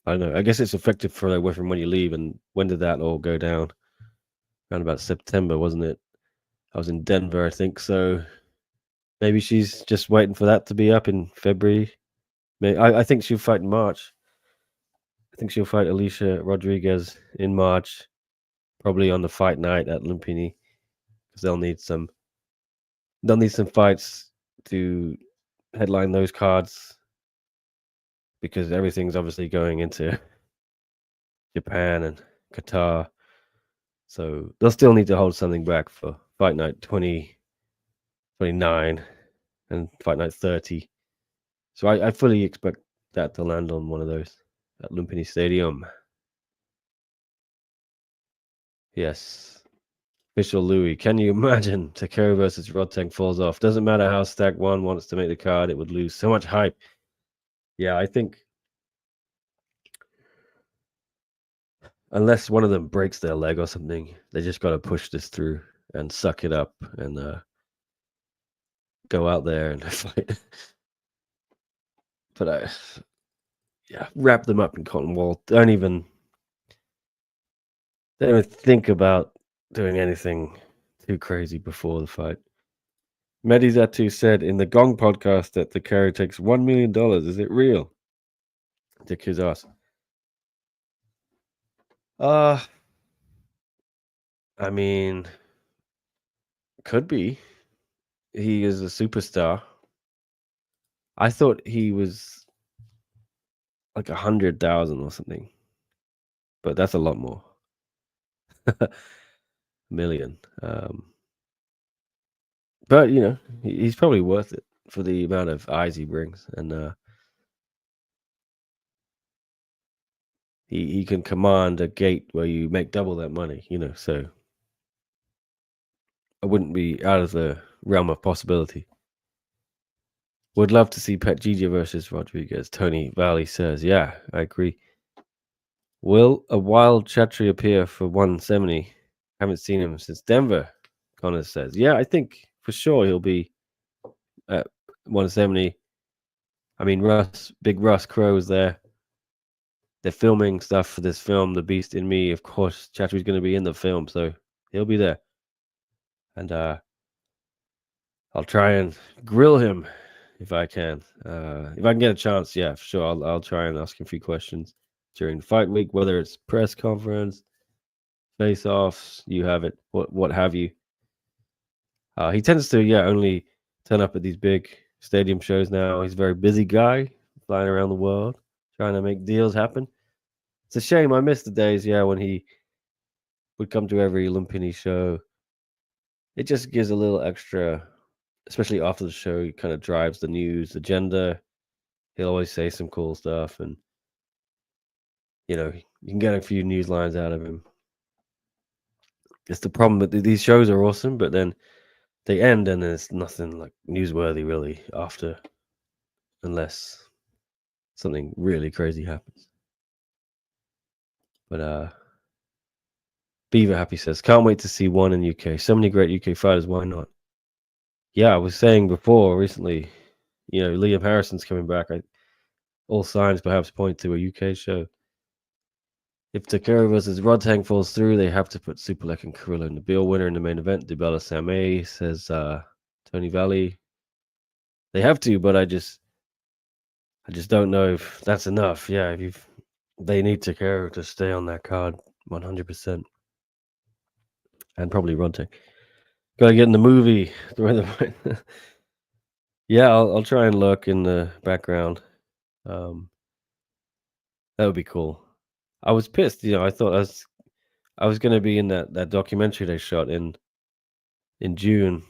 know. I guess it's effective for from when you leave. And when did that all go down? Around about September, wasn't it? I was in Denver, I think. So maybe she's just waiting for that to be up in February. I think she'll fight in March. I think she'll fight Alicia Rodriguez in March, probably on the fight night at Lumpinee, because they'll need some fights to headline those cards, because everything's obviously going into Japan and Qatar. So they'll still need to hold something back for fight night 29 and fight night 30. So I fully expect that to land on one of those at Lumpinee Stadium. Yes. Official Louis, can you imagine Takeo versus Rodtang falls off? Doesn't matter how Stack 1 wants to make the card, it would lose so much hype. Yeah, I think unless one of them breaks their leg or something, they just got to push this through and suck it up and go out there and fight. But wrap them up in cotton wool. Don't even think about doing anything too crazy before the fight. Medizatu said in the Gong podcast that the carry takes $1 million. Is it real? Dick his ass. I mean, could be. He is a superstar. I thought he was like 100,000 or something, but that's a lot more. Million. But he's probably worth it for the amount of eyes he brings, and he can command a gate where you make double that money. So I wouldn't be out of the realm of possibility. Would love to see Petchtanong versus Rodriguez. Tony Valley says, yeah, I agree. Will a wild Chatri appear for 170? Haven't seen him since Denver, Connor says. Yeah, I think for sure he'll be at 170. I mean, Big Russ Crowe's there. They're filming stuff for this film, The Beast in Me. Of course, Chatri's going to be in the film, so he'll be there. And I'll try and grill him if I can. If I can get a chance, yeah, for sure. I'll try and ask him a few questions during the fight week, whether it's press conference, face-offs, you have it, what have you. He tends to, only turn up at these big stadium shows now. He's a very busy guy, flying around the world, trying to make deals happen. It's a shame. I miss the days, when he would come to every Lumpinee show. It just gives a little extra, especially after the show. He kind of drives the news agenda. He'll always say some cool stuff, and you can get a few news lines out of him. It's the problem that these shows are awesome, but then they end and there's nothing like newsworthy really after, unless something really crazy happens. But Beaver Happy says, can't wait to see one in UK. So many great UK fighters, why not? Yeah, I was saying before recently, Liam Harrison's coming back. All signs perhaps point to a UK show. If Takara versus Rodtang falls through, they have to put Superlek and Carrillo in the bill. Winner in the main event, DeBella Samé, says Tony Valley. They have to, but I just don't know if that's enough. Yeah, they need Takara to stay on that card 100%. And probably Rodtang. Gotta get in the movie. Yeah, I'll try and look in the background. That would be cool. I was pissed, I thought I was going to be in that documentary they shot in June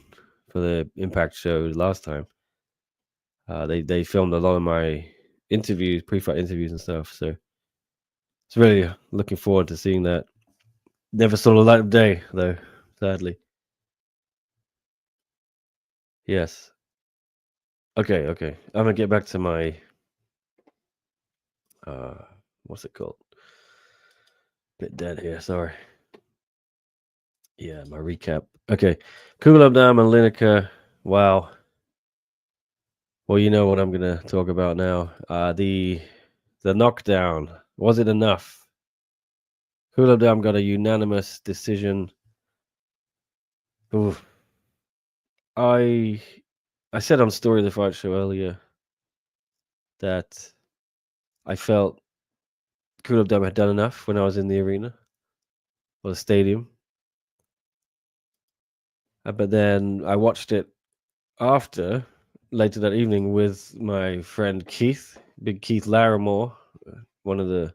for the Impact show last time. They filmed a lot of my interviews, pre-fight interviews and stuff. So it's really looking forward to seeing that. Never saw the light of day though, sadly. Yes. Okay. I'm gonna get back to my what's it called? Bit dead here, sorry. Yeah, my recap. Okay. Kulabdam and Lineker. Wow. Well, you know what I'm gonna talk about now. The knockdown. Was it enough? Kulabdam got a unanimous decision. Oof. I said on Story of the Fight show earlier that I felt Kulabdam had done enough when I was in the arena or the stadium. But then I watched it later that evening with my friend Keith, Big Keith Larimore, one of the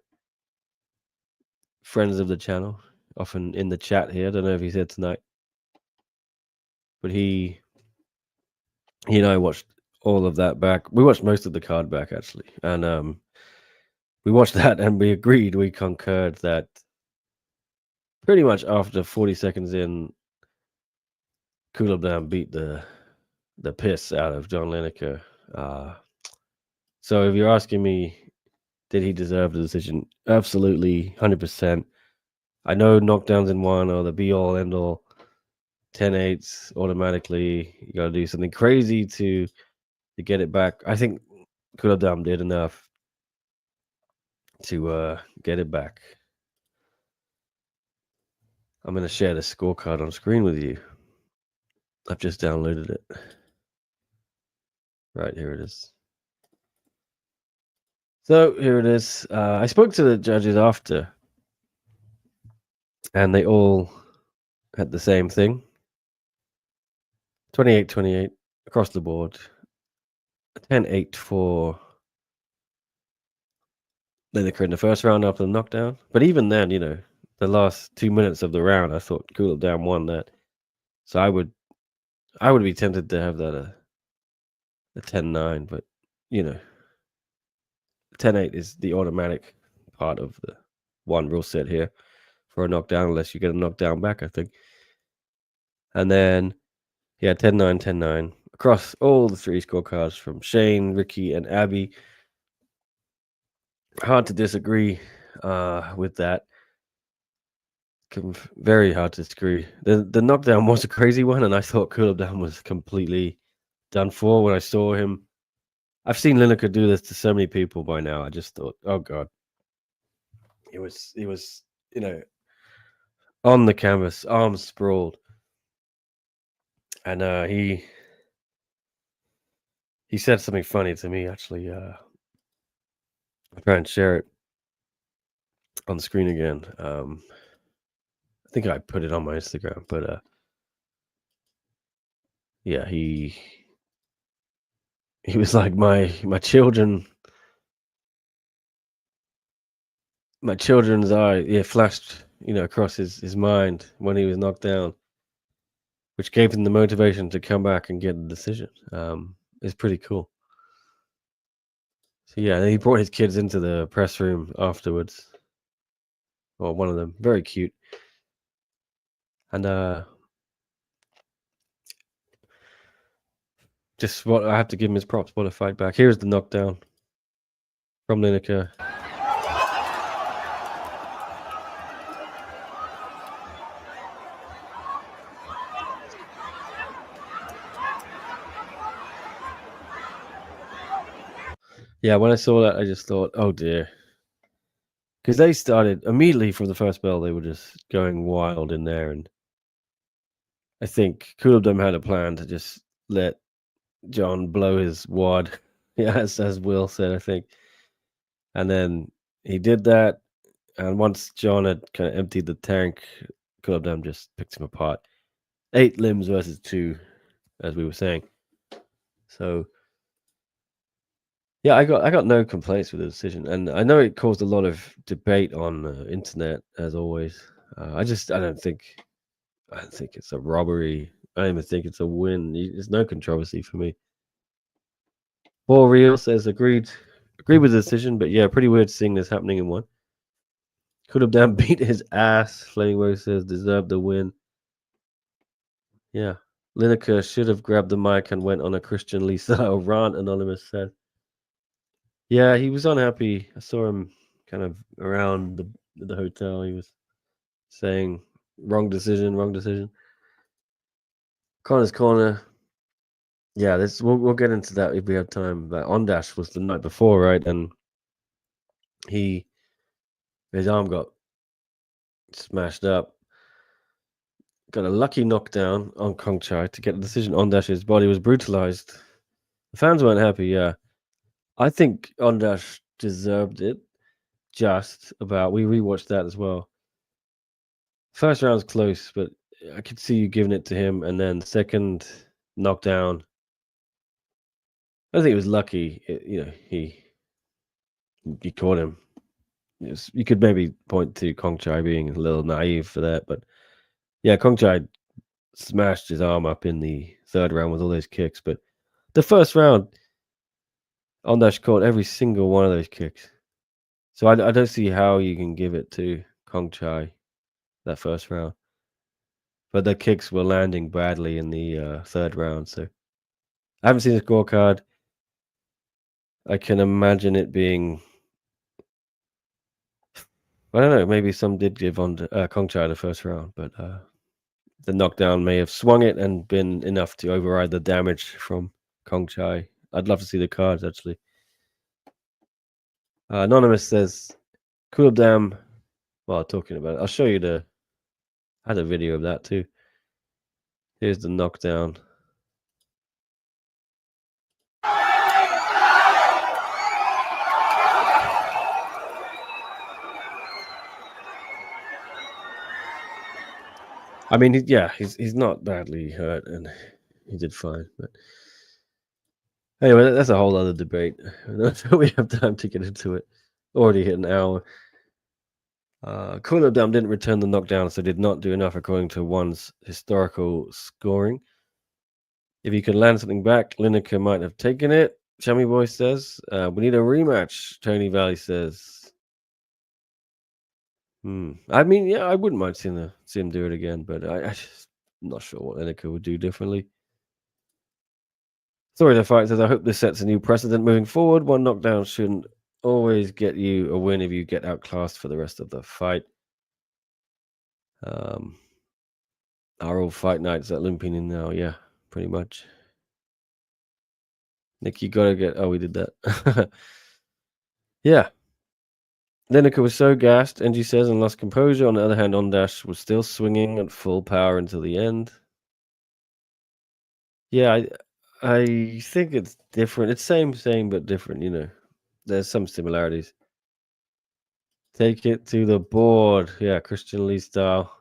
friends of the channel, often in the chat here. I don't know if he's here tonight, but he and I watched all of that back. We watched most of the card back actually, and we watched that and we concurred that pretty much after 40 seconds in, Kulabdam beat the piss out of John Lineker. So if you're asking me, did he deserve the decision? Absolutely, 100%. I know knockdowns in one are the be-all, end-all. 10-8s automatically. You got to do something crazy to get it back. I think Kulabdam did enough to get it back. I'm going to share the scorecard on screen with you. I've just downloaded it. Right, here it is. So here it is. I spoke to the judges after, and they all had the same thing. 28-28 across the board. 10-8 for Lineker in the first round after the knockdown. But even then, the last 2 minutes of the round, I thought Kulabdam won that. So I would be tempted to have that a 10-9, but 10-8 is the automatic part of the one rule set here for a knockdown, unless you get a knockdown back, I think. And then, 10-9, 10-9 across all the three scorecards from Shane, Ricky, and Abby. Hard to disagree with that. Very hard to disagree. The knockdown was a crazy one, and I thought Kulabdam was completely done for when I saw him. I've seen Lineker do this to so many people by now. I just thought, oh god, he was on the canvas, arms sprawled, and he said something funny to me actually. I'll try and share it on the screen again. I think I put it on my Instagram, but he was like my children's eye flashed across his mind when he was knocked down, which gave him the motivation to come back and get the decision. It's pretty cool. So he brought his kids into the press room afterwards. Well, one of them, very cute. And just what I have to give him his props. What a fight back. Here's the knockdown from Lineker. Yeah, when I saw that, I just thought, oh dear. Because they started immediately from the first bell, they were just going wild in there. And I think Kulabdam had a plan to just let John blow his wad, as Will said, I think. And then he did that. And once John had kind of emptied the tank, Kulabdam just picked him apart. 8 limbs versus 2, as we were saying. So I got no complaints with the decision, and I know it caused a lot of debate on the internet, as always. I don't think it's a robbery. I don't even think it's a win. There's no controversy for me. Paul Real says agreed with the decision, but pretty weird seeing this happening in one. Could have damn beat his ass. Flaming Rose says deserved the win. Yeah. Lineker should have grabbed the mic and went on a Christian Lee style rant, Anonymous said. Yeah, he was unhappy. I saw him kind of around the hotel. He was saying, wrong decision. Connor's Corner. Yeah, we'll get into that if we have time. But Ondash was the night before, right? And his arm got smashed up. Got a lucky knockdown on Kongchai to get the decision. Ondash's body was brutalized. The fans weren't happy, yeah. I think Ondash deserved it just about. We rewatched that as well. First round's close, but I could see you giving it to him. And then second knockdown, I think it was lucky. He caught him. You could maybe point to Kongchai being a little naive for that, but Kongchai smashed his arm up in the third round with all those kicks. But the first round, Ondash caught every single one of those kicks. So I don't see how you can give it to Kongchai that first round. But the kicks were landing badly in the third round. So I haven't seen the scorecard. I can imagine it being, I don't know, maybe some did give on Kongchai the first round, but the knockdown may have swung it and been enough to override the damage from Kongchai. I'd love to see the cards, actually. Anonymous says, Kulabdam, well, talking about it, I'll show you I had a video of that too. Here's the knockdown. I mean, he's not badly hurt, and he did fine. But Anyway, that's a whole other debate. I don't think we have time to get into it. Already hit an hour. Dam didn't return the knockdown, so did not do enough according to one's historical scoring. If he could land something back, Lineker might have taken it. Chummy Boy says, we need a rematch, Tony Valley says. I mean, yeah, I wouldn't mind seeing him do it again, but I just not sure what Lineker would do differently. Story of the Fight says, I hope this sets a new precedent moving forward. One knockdown shouldn't always get you a win if you get outclassed for the rest of the fight. Our old fight nights at Lumpinee now, yeah, pretty much. Nick, you gotta get. Oh, we did that. Yeah. Lineker was so gassed, Engie says, and lost composure. On the other hand, Ondash was still swinging at full power until the end. Yeah, I think it's different. It's same, but different, you know. There's some similarities. Take it to the board. Yeah, Christian Lee style.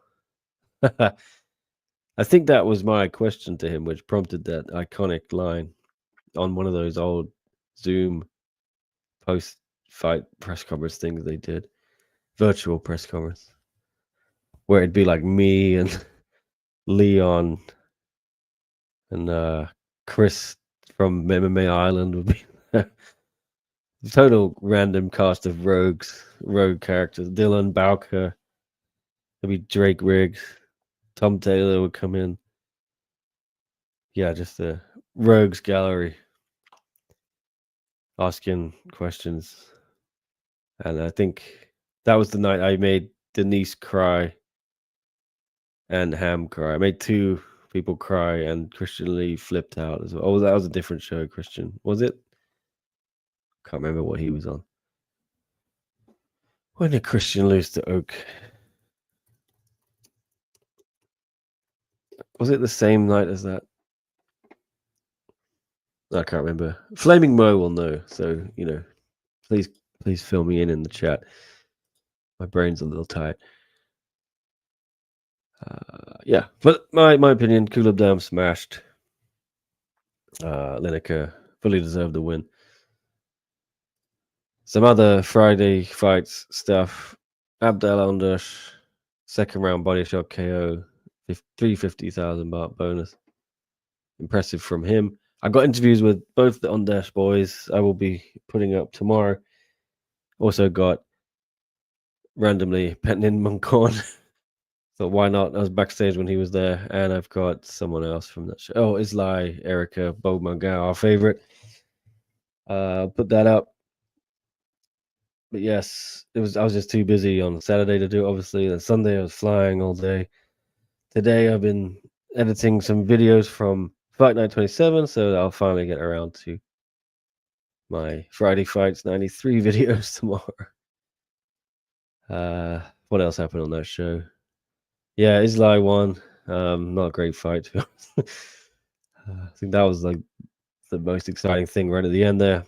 I think that was my question to him, which prompted that iconic line on one of those old Zoom post-fight press conference things they did, virtual press conference, where it'd be like me and Leon and Chris from MMA Island would be total random cast of rogue characters. Dylan Bowker, there'd be Drake Riggs, Tom Taylor would come in. Yeah, just a rogues gallery asking questions. And I think that was the night I made Denise cry and Ham cry. I made two people cry, and Christian Lee flipped out as well. Oh, that was a different show, Christian. Was it? Can't remember what he was on. When did Christian lose to Oak? Was it the same night as that? I can't remember. Flaming Mo will know. So, you know, please fill me in the chat. My brain's a little tight. Yeah, but my opinion, Dam smashed. Lineker fully deserved the win. Some other Friday fights stuff. Abdel Ondash, second round body shot KO, 350,000 baht bonus. Impressive from him. I got interviews with both the Ondash boys. I will be putting up tomorrow. Also got randomly Petnin Munkon. So why not? I was backstage when he was there, and I've got someone else from that show. Oh, Islai, Erica, Bo Mangao, our favorite. Put that up. But yes, I was just too busy on Saturday to do it, obviously. And Sunday I was flying all day. Today I've been editing some videos from Fight Night 27, so I'll finally get around to my Friday Fights 93 videos tomorrow. What else happened on that show? Yeah, Islai won. Not a great fight, to be honest. I think that was like the most exciting thing right at the end there.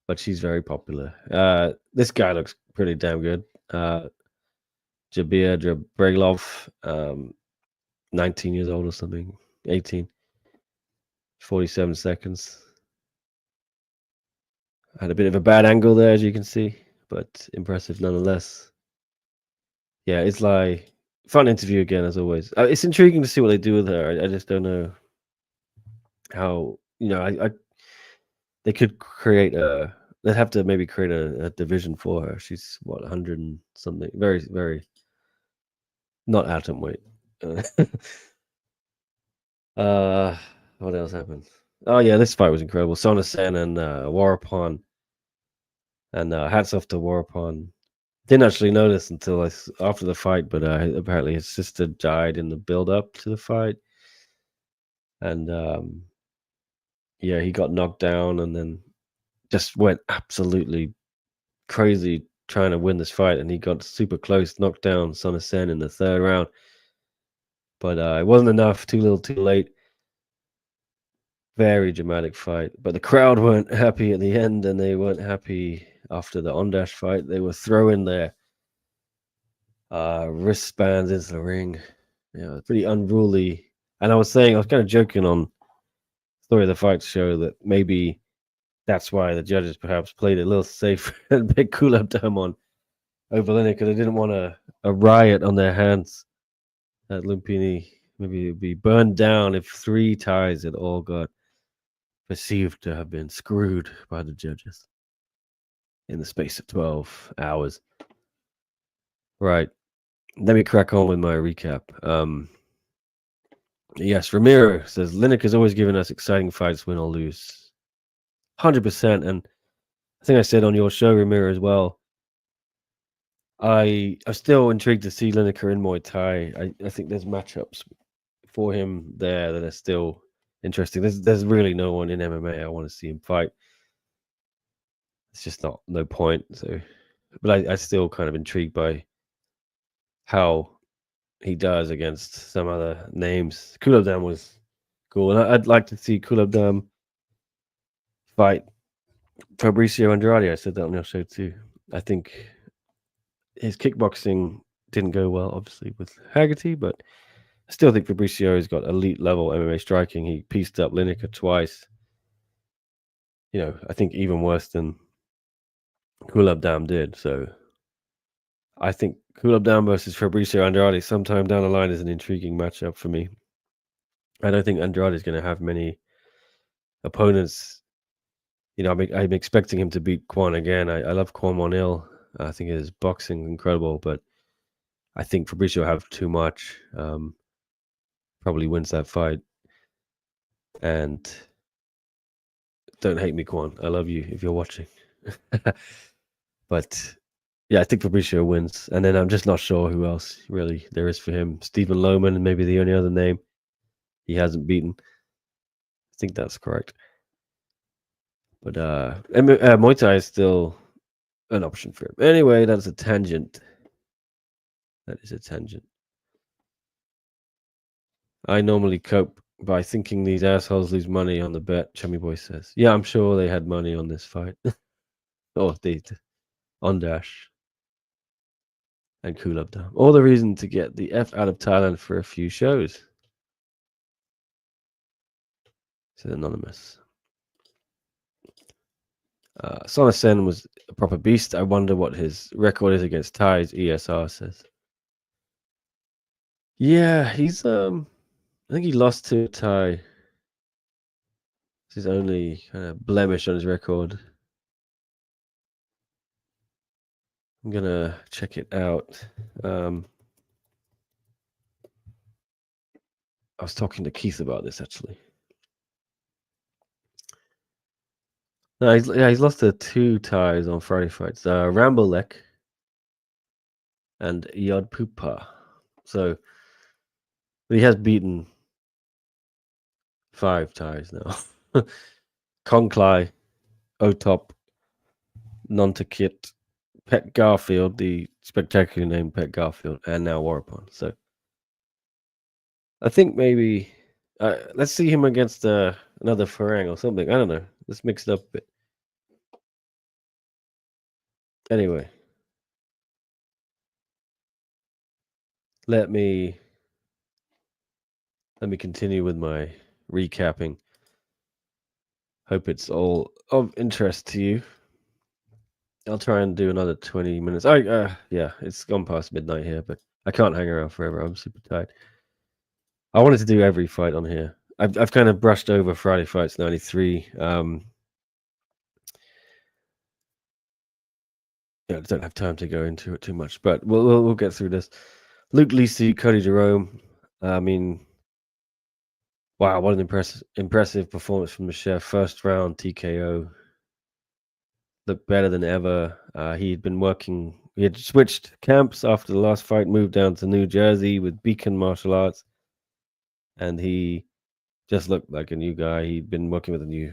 But she's very popular. This guy looks pretty damn good. Jabir Jabrailov, 19 years old or something, 18, 47 seconds. Had a bit of a bad angle there, as you can see, but impressive nonetheless. Yeah, it's like fun interview again, as always. It's intriguing to see what they do with her. I just don't know how, you know, I they could create a, they'd have to maybe create a division for her. She's what, 100 and something, very, very not atom weight. What else happened? Oh yeah, this fight was incredible. Sona Sen and Warapon, and hats off to Warapon. Didn't actually notice until after the fight, but apparently his sister died in the build up to the fight, and yeah, he got knocked down and then just went absolutely crazy trying to win this fight, and he got super close, knocked down Sona Sen in the third round, but it wasn't enough. Too little, too late. Very dramatic fight, but the crowd weren't happy at the end, and they weren't happy after the Ondash fight. They were throwing their wristbands into the ring. Yeah, pretty unruly. And I was kind of joking on story of the fight show that maybe that's why the judges perhaps played it a little safe and picked Kulabdam on over Lineker because they didn't want a riot on their hands at Lumpinee. Maybe it'd be burned down if 3 ties had all got perceived to have been screwed by the judges in the space of 12 hours. Right. Let me crack on with my recap. Yes, Ramiro says Lineker has always given us exciting fights, win or lose. 100%. And I think I said on your show, Ramiro, as well, I'm still intrigued to see Lineker in Muay Thai. I think there's matchups for him there that are still interesting. There's really no one in MMA I want to see him fight. It's just no point. So, but I still kind of intrigued by how he does against some other names. Kulabdam was cool, and I'd like to see Kulabdam fight Fabricio Andrade. I said that on your show too. I think his kickboxing didn't go well, obviously, with Haggerty, but I still think Fabricio has got elite level MMA striking. He pieced up Lineker twice. I think even worse than Kulabdam did. So I think Kulabdam versus Fabricio Andrade sometime down the line is an intriguing matchup for me. I don't think Andrade is going to have many opponents. I'm expecting him to beat Quan again. I love Quan Monil. I think his boxing incredible, but I think Fabricio have too much. Probably wins that fight. And don't hate me, Quan. I love you if you're watching. But yeah, I think Fabricio wins. And then I'm just not sure who else really there is for him. Stephen Lohman, maybe the only other name he hasn't beaten. I think that's correct. But Muay Thai is still an option for him. Anyway, that's a tangent. That is a tangent. I normally cope by thinking these assholes lose money on the bet, Chummy Boy says. Yeah, I'm sure they had money on this fight. On Dash and Kulabdam. All the reason to get the F out of Thailand for a few shows. Said Anonymous. Sonna Sen was a proper beast. I wonder what his record is against Thais, ESR says. Yeah, he's I think he lost to Thai. It's his only kind of blemish on his record. I'm gonna check it out. I was talking to Keith about this actually. No, he's lost to 2 Thais on Friday fights. Rambolek and Yod Pupa. So he has beaten 5 Thais now. Conklai, Otop, Nontakit, Pet Garfield, the spectacular name Pet Garfield, and now Warapon. So I think maybe let's see him against another Farang or something. I don't know. Let's mix it up a bit. Anyway, let me continue with my recapping. Hope it's all of interest to you. I'll try and do another 20 minutes. Yeah, it's gone past midnight here, but I can't hang around forever. I'm super tired. I wanted to do every fight on here. I've kind of brushed over Friday Fights 93. I don't have time to go into it too much, but we'll get through this. Luke Lisi, Cody Jerome. I mean, wow, what an impressive performance from the chef. First round TKO. Looked better than ever. He had switched camps after the last fight, moved down to New Jersey with Beacon Martial Arts, and he just looked like a new guy. He'd been working with a new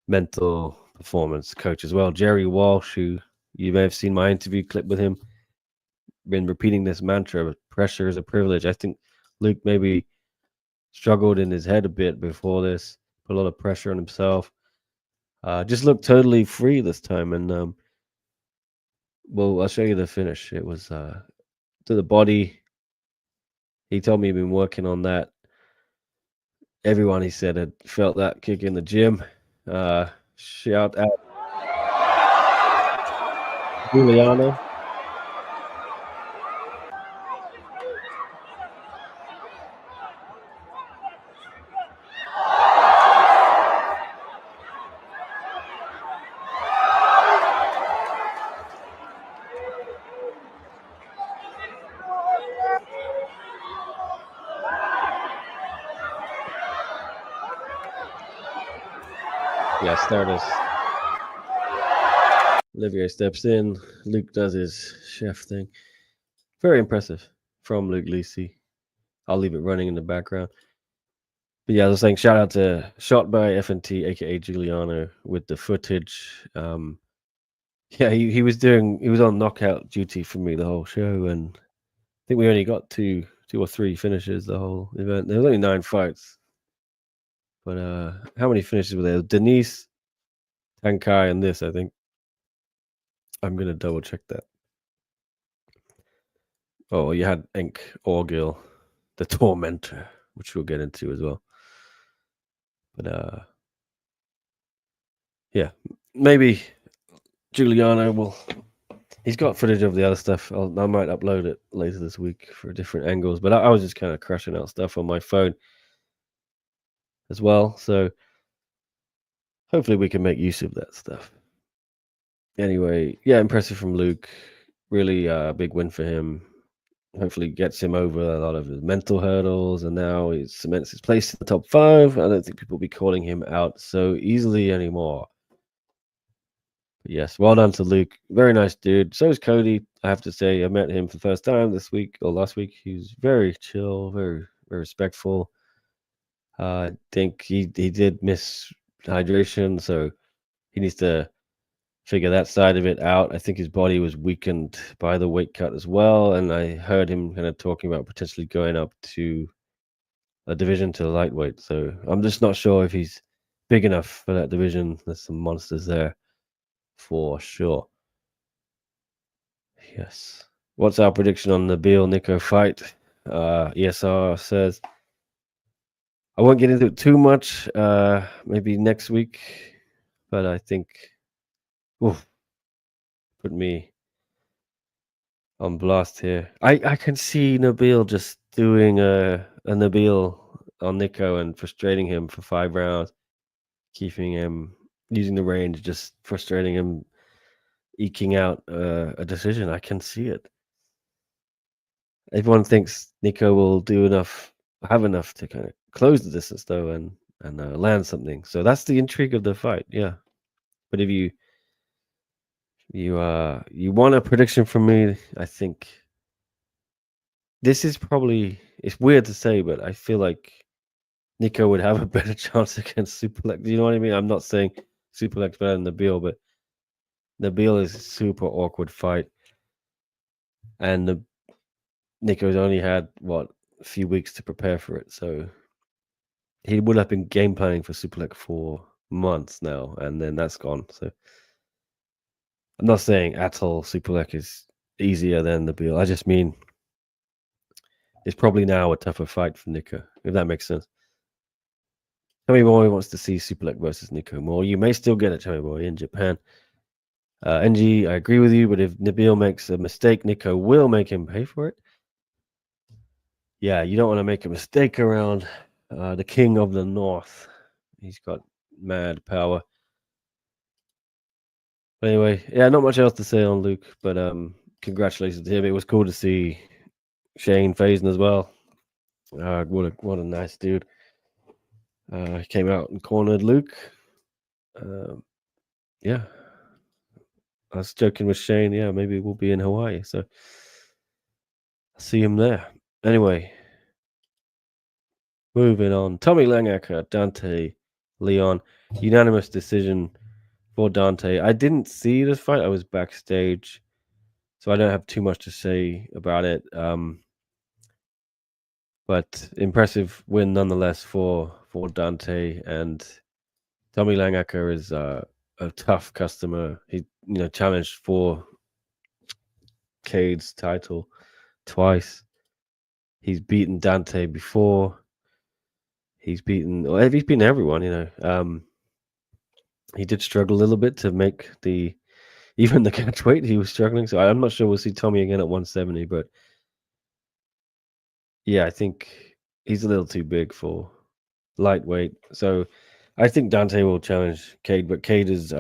mental performance coach as well, Jerry Walsh, who you may have seen my interview clip with him. Been repeating this mantra of pressure is a privilege. I think Luke maybe struggled in his head a bit before this, put a lot of pressure on himself. Just looked totally free this time, and I'll show you the finish. It was to the body. He told me he'd been working on that everyone he said had felt that kick in the gym. Shout out Juliano. Yes, there it is. Olivier steps in. Luke does his chef thing. Very impressive from Luke Lisi. I'll leave it running in the background. But yeah, I was saying shout out to Shot by FNT, aka Giuliano, with the footage. Yeah, he was on knockout duty for me the whole show, and I think we only got two or three finishes the whole event. There was only 9 fights. But how many finishes were there? Denise, Tankai, and this, I think. I'm gonna double check that. Oh, you had Enk Orgil, the Tormentor, which we'll get into as well. But yeah, maybe Giuliano will. He's got footage of the other stuff. I might upload it later this week for different angles. But I was just kind of crushing out stuff on my phone as well. So hopefully we can make use of that stuff. Anyway, yeah, impressive from Luke. Really big win for him. Hopefully gets him over a lot of his mental hurdles, and now he cements his place in the top 5. I don't think people will be calling him out so easily anymore. But yes, well done to Luke. Very nice dude. So is Cody. I have to say, I met him for the first time this week or last week. He's very chill, very, very respectful. I think he did miss hydration, so he needs to figure that side of it out. I think his body was weakened by the weight cut as well, and I heard him kind of talking about potentially going up to a division to lightweight. So I'm just not sure if he's big enough for that division. There's some monsters there for sure. Yes. What's our prediction on the Beal Nico fight? ESR says I won't get into it too much. Maybe next week, but I think put me on blast here. I can see Nabil just doing a Nabil on Nico and frustrating him for 5 rounds, keeping him using the range, just frustrating him, eking out a decision. I can see it. Everyone thinks Nico will have enough to kind of close the distance though, and land something. So that's the intrigue of the fight. Yeah, but if you want a prediction from me, I think this is probably, it's weird to say, but I feel like Nico would have a better chance against Superlek. Do you know what I mean? I'm not saying Superlek's better than Nabil, but Nabil is a super awkward fight, and Nico's only had a few weeks to prepare for it, so he would have been game planning for Superlek for months now, and then that's gone. So I'm not saying at all Superlek is easier than Nabil. I just mean it's probably now a tougher fight for Nico, if that makes sense. Tommy Boy wants to see Superlek versus Nico more. You may still get it, Tommy Boy, in Japan. NG, I agree with you, but if Nabil makes a mistake, Nico will make him pay for it. Yeah, you don't want to make a mistake around the King of the North. He's got mad power. But anyway, yeah, not much else to say on Luke, but congratulations to him. It was cool to see Shane Faison as well. What a nice dude. He came out and cornered Luke. Yeah. I was joking with Shane. Yeah, maybe we'll be in Hawaii. So I'll see him there. Anyway, moving on. Tommy Langacker, Dante Leon. Unanimous decision for Dante. I didn't see this fight. I was backstage, so I don't have too much to say about it. But impressive win nonetheless for Dante. And Tommy Langacker is a tough customer. He challenged for Cade's title twice. He's beaten Dante before. he's beaten everyone. He did struggle a little bit to make even the catch weight. He was struggling, so I'm not sure we'll see Tommy again at 170. But yeah, I think he's a little too big for lightweight. So I think Dante will challenge Cade, but Cade is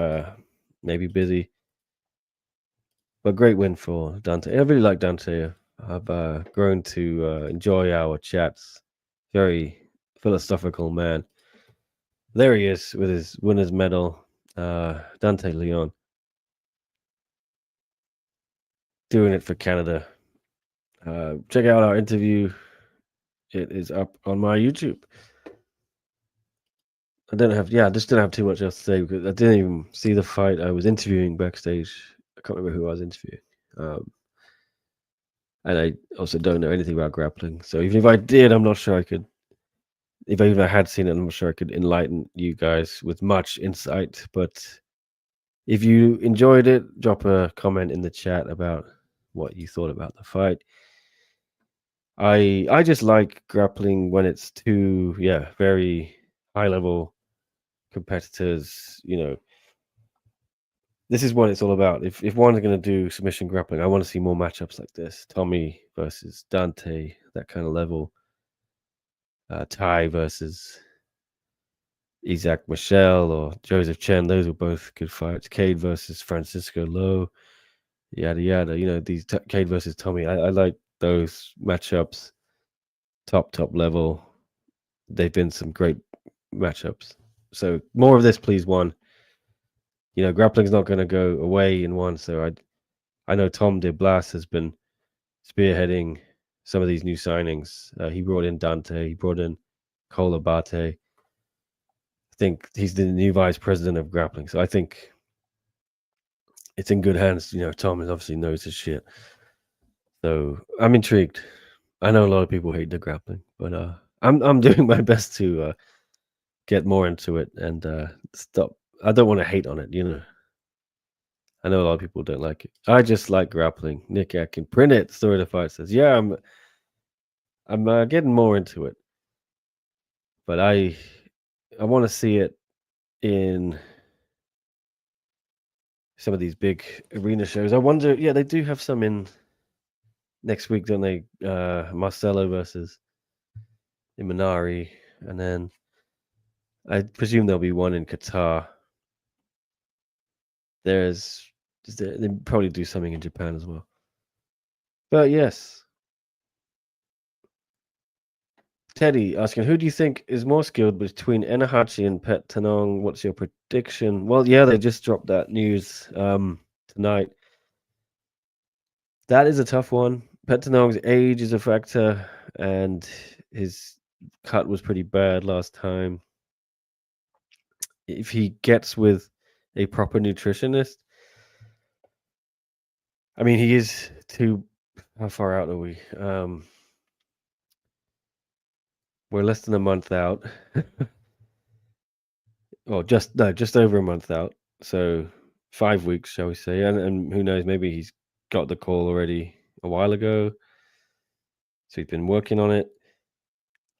maybe busy. But great win for Dante. I really like Dante. I've grown to enjoy our chats. Very philosophical man. There he is with his winner's medal. Dante Leon. Doing it for Canada. Check out our interview. It is up on my YouTube. I just didn't have too much else to say because I didn't even see the fight. I was interviewing backstage. I can't remember who I was interviewing. And I also don't know anything about grappling. So even if I did, I'm not sure I could. If I even had seen it, I'm not sure I could enlighten you guys with much insight. But if you enjoyed it, drop a comment in the chat about what you thought about the fight. I just like grappling when it's two, very high level competitors. This is what it's all about. If one's going to do submission grappling, I want to see more matchups like this. Tommy versus Dante, that kind of level. Ty versus Isaac Michel or Joseph Chen, those were both good fights. Cade versus Francisco Lowe, yada yada. These Cade versus Tommy, I like those matchups. Top level. They've been some great matchups. So more of this, please. One. Grappling's not going to go away in one. So I know Tom De Blas has been spearheading some of these new signings. He brought in Dante. He brought in Cole Abate. I think he's the new vice president of grappling. So I think it's in good hands. Tom obviously knows his shit. So I'm intrigued. I know a lot of people hate the grappling, but I'm doing my best to get more into it and stop. I don't want to hate on it. I know a lot of people don't like it. I just like grappling. Nick Atkin, print it. Story of the Fight says, yeah, I'm getting more into it, but I want to see it in some of these big arena shows. I wonder, they do have some in next week, don't they? Marcelo versus Imanari, and then I presume there'll be one in Qatar. They probably do something in Japan as well. But yes. Teddy asking, who do you think is more skilled between Ennahachi and Petchtanong? What's your prediction? Well, yeah, they just dropped that news tonight. That is a tough one. Petchnong's age is a factor, and his cut was pretty bad last time. If he gets with a proper nutritionist, I mean, he is too. How far out are we? We're less than a month out. Well, just over a month out. So 5 weeks, shall we say? And who knows? Maybe he's got the call already a while ago. So he's been working on it.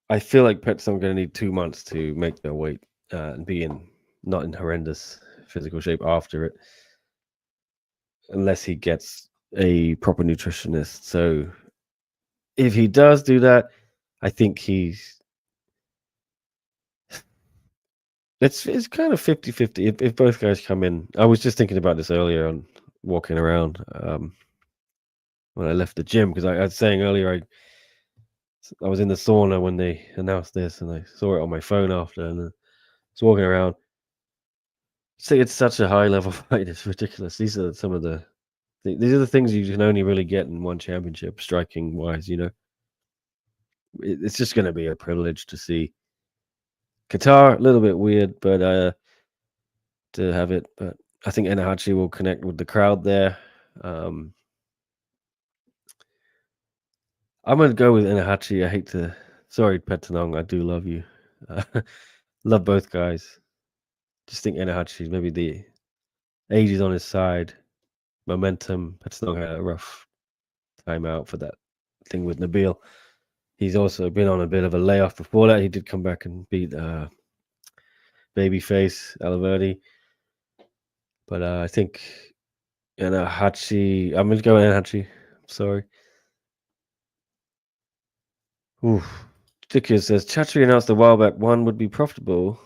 I feel like Petchnong's going to need 2 months to make their weight and be not in horrendous physical shape after it, unless he gets a proper nutritionist. So if he does do that, I think it's kind of 50-50 if both guys come in. I was just thinking about this earlier on walking around when I left the gym, because I was saying earlier I was in the sauna when they announced this, and I saw it on my phone after, and I was walking around. See, it's such a high level fight. It's ridiculous. These are some of these are the things you can only really get in one championship, striking wise. It's just going to be a privilege to see. Qatar, a little bit weird, but to have it. But I think Ennahachi will connect with the crowd there. I'm going to go with Ennahachi. I hate to. Sorry, Petchnong. I do love you. Love both guys. Just think Ennahachi, maybe the age is on his side. Momentum. Petchnong had a rough time out for that thing with Nabil. He's also been on a bit of a layoff before that. He did come back and beat babyface Alaverdi. But I think Ennahachi. I'm going to go Ennahachi. Sorry. Oof. Dickers says Chatri announced a while back one would be profitable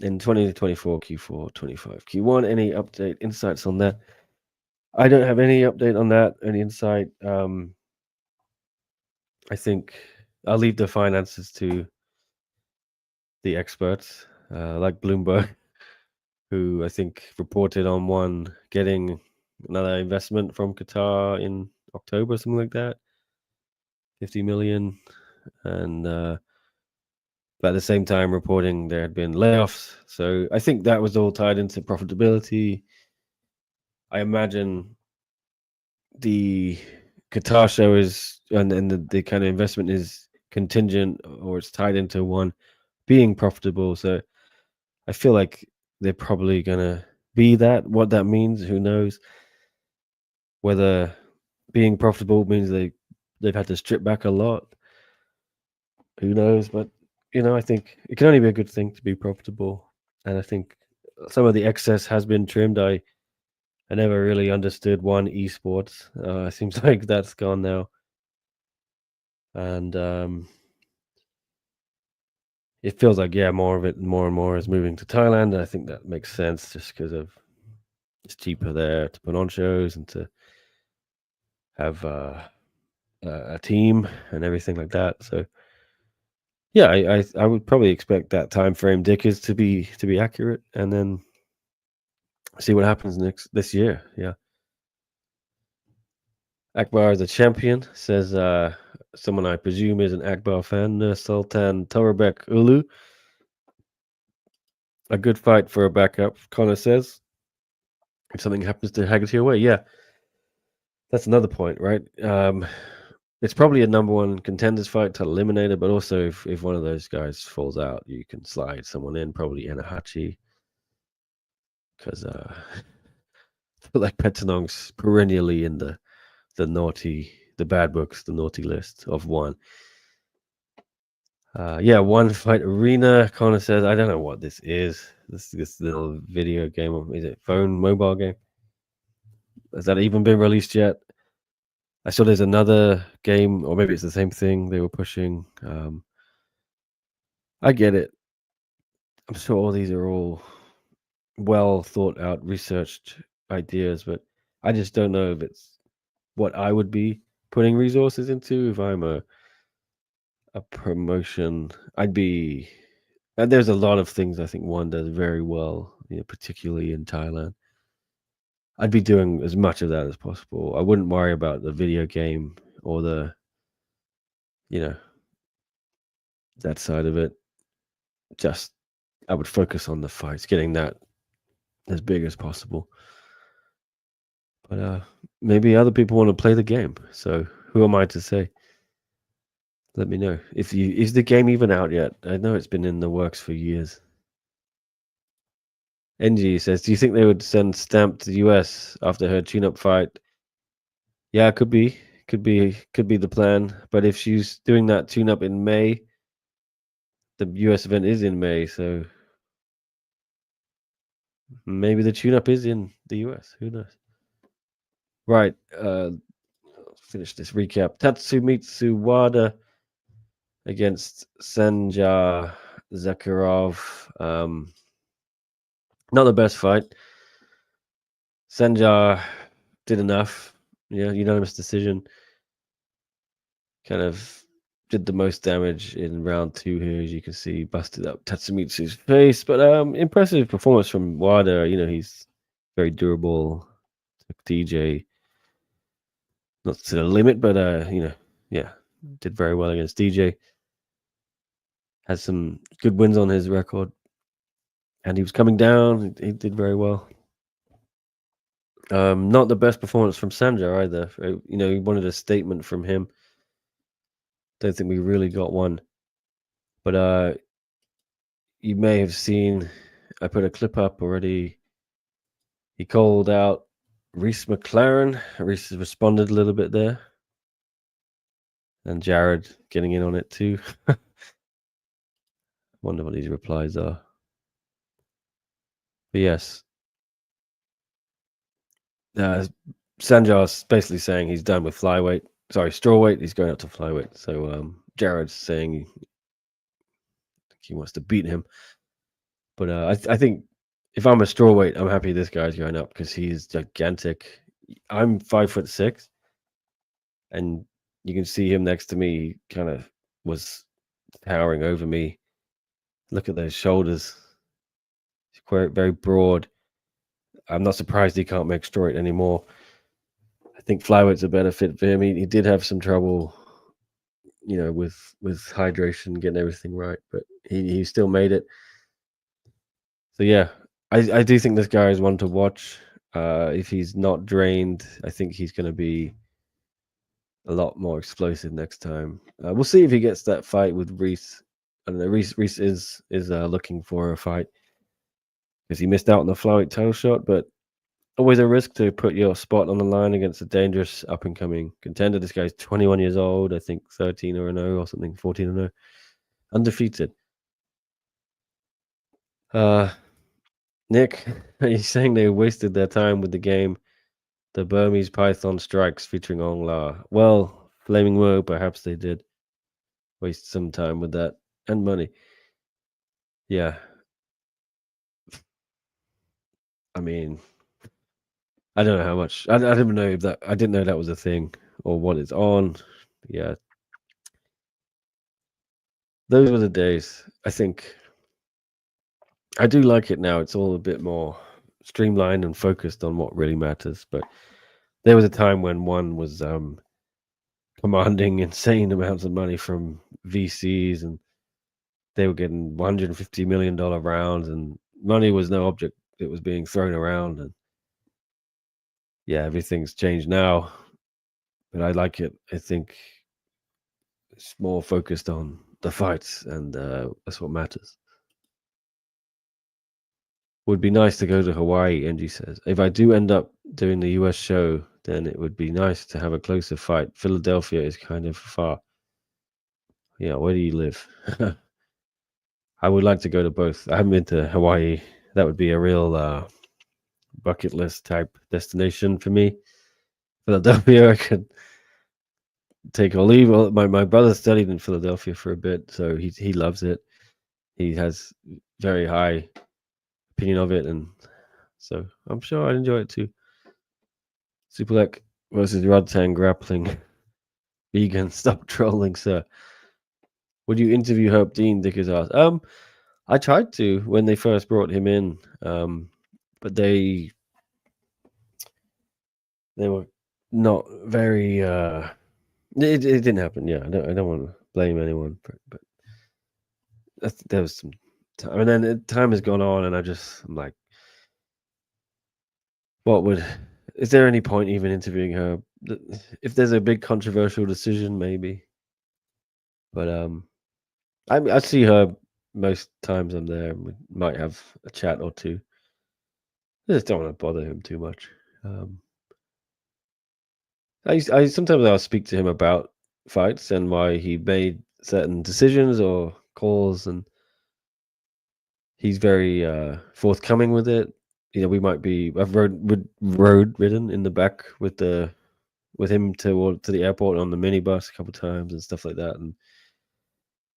in 2024, Q4, 25, Q1. Any update, insights on that? I don't have any update on that, any insight. I think I'll leave the finances to the experts, like Bloomberg, who I think reported on one getting another investment from Qatar in October, something like that, 50 million, and but at the same time reporting there had been layoffs. So I think that was all tied into profitability. I imagine the Qatar show is, and the kind of investment is contingent, or it's tied into one being profitable. So I feel like they're probably gonna be that. What that means, who knows? Whether being profitable means they've had to strip back a lot, who knows? But I think it can only be a good thing to be profitable, and I think some of the excess has been trimmed. I never really understood one esports. It seems like that's gone now, and it feels like more of it, more and more is moving to Thailand. And I think that makes sense just because of it's cheaper there to put on shows and to have a team and everything like that. So yeah, I would probably expect that time frame Dickers to be accurate, and then see what happens this year. Yeah. Akbar is a champion, says someone I presume is an Akbar fan, Sultan Torabek Ulu. A good fight for a backup, Connor says. If something happens to Haggerty away, yeah. That's another point, right? It's probably a number one contenders fight to eliminate it, but also if one of those guys falls out, you can slide someone in, probably Ennahachi. Because I feel like Petchtanong's perennially in the bad books, the naughty list of one. One fight arena. Connor says, I don't know what this is. This little video game. Is it mobile game? Has that even been released yet? I saw there's another game, or maybe it's the same thing they were pushing. I get it. I'm sure all these are all well thought out, researched ideas, but I just don't know if it's what I would be putting resources into if I'm a promotion. I'd be. And there's a lot of things I think one does very well, particularly in Thailand. I'd be doing as much of that as possible. I wouldn't worry about the video game or the, that side of it. Just, I would focus on the fights, getting that as big as possible. But maybe other people want to play the game. So who am I to say? Let me know. Is the game even out yet? I know it's been in the works for years. NG says, do you think they would send Stamp to the US after her tune-up fight? Yeah, could be the plan. But if she's doing that tune-up in May, the US event is in May, so maybe the tune-up is in the US. Who knows? Right. Finish this recap. Tatsumitsu Wada against Sanjar Zakharov. Not the best fight. Sanjar did enough. Yeah, unanimous decision. Kind of did the most damage in round 2 here, as you can see, busted up Tatsumitsu's face. But impressive performance from Wada. He's very durable. Took DJ not to the limit, but did very well against DJ. Has some good wins on his record. And he was coming down. He did very well. Not the best performance from Sanjar either. He wanted a statement from him. Don't think we really got one. But you may have seen, I put a clip up already. He called out Reese McLaren. Reese responded a little bit there. And Jared getting in on it too. Wonder what these replies are. But yes. Sanjar's basically saying he's done with flyweight. Sorry, strawweight. He's going up to flyweight. So Jared's saying he wants to beat him. But I think if I'm a strawweight, I'm happy this guy's going up because he's gigantic. I'm 5'6", and you can see him next to me. He kind of was towering over me. Look at those shoulders. He's quite very broad. I'm not surprised he can't make strawweight anymore. I think flyweight's a better fit for him. He did have some trouble, with hydration, getting everything right, but he still made it. So yeah, I do think this guy is one to watch. If he's not drained, I think he's going to be a lot more explosive next time. We'll see if he gets that fight with Reese. I don't know. Reese is looking for a fight because he missed out on the flyweight title shot, but always a risk to put your spot on the line against a dangerous up and coming contender. This guy's 21 years old, I think 13-0 or something, 14-0, undefeated. Nick, are you saying they wasted their time with the game? The Burmese Python Strikes featuring Ong La. Well, Flaming Woe, perhaps they did waste some time with that and money. Yeah. I mean, I don't know how much. I didn't know if that. I didn't know that was a thing or what it's on. Yeah. Those were the days. I think I do like it now. It's all a bit more streamlined and focused on what really matters. But there was a time when one was commanding insane amounts of money from VCs, and they were getting $150 million rounds, and money was no object. It was being thrown around, and yeah, everything's changed now. But I like it. I think it's more focused on the fights, and that's what matters. Would be nice to go to Hawaii, Angie says. If I do end up doing the US show, then it would be nice to have a closer fight. Philadelphia is kind of far. Yeah, where do you live? I would like to go to both. I haven't been to Hawaii. That would be a real bucket list type destination for me. Philadelphia, I could take or leave. Well, my brother studied in Philadelphia for a bit, so he loves it. He has very high opinion of it, and so I'm sure I'd enjoy it too. Superlek versus Rodtang grappling. Vegan, stop trolling, sir. Would you interview Herb Dean? Dick has asked. I tried to when they first brought him in, but they were not very. It didn't happen. Yeah, I don't want to blame anyone, but there was some time, and then time has gone on, and I'm like, is there any point even interviewing her? If there's a big controversial decision, maybe. But I see her most times I'm there, and we might have a chat or two. I just don't want to bother him too much. I sometimes I'll speak to him about fights and why he made certain decisions or calls, and he's very forthcoming with it. We might be. I've road ridden in the back with him to the airport on the minibus a couple of times and stuff like that, and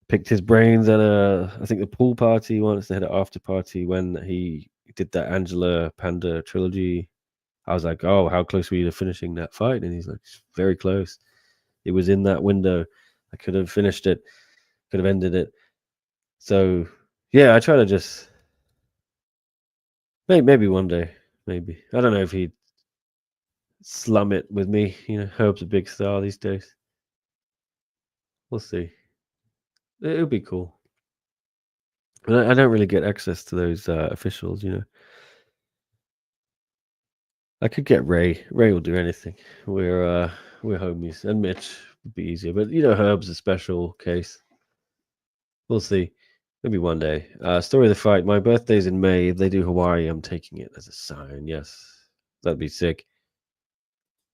picked his brains at I think the pool party once. They had an after party when he did that Angela Panda trilogy. I was like, oh, how close were you to finishing that fight? And he's like, very close. It was in that window. I could have finished it, could have ended it. So yeah, I try to just maybe one day, maybe. I don't know if he'd slum it with me. Herb's a big star these days. We'll see. It'll be cool. I don't really get access to those officials, I could get Ray. Ray will do anything. We're homies, and Mitch would be easier. But Herb's a special case. We'll see. Maybe one day. Story of the fight. My birthday's in May. If they do Hawaii, I'm taking it as a sign. Yes, that'd be sick.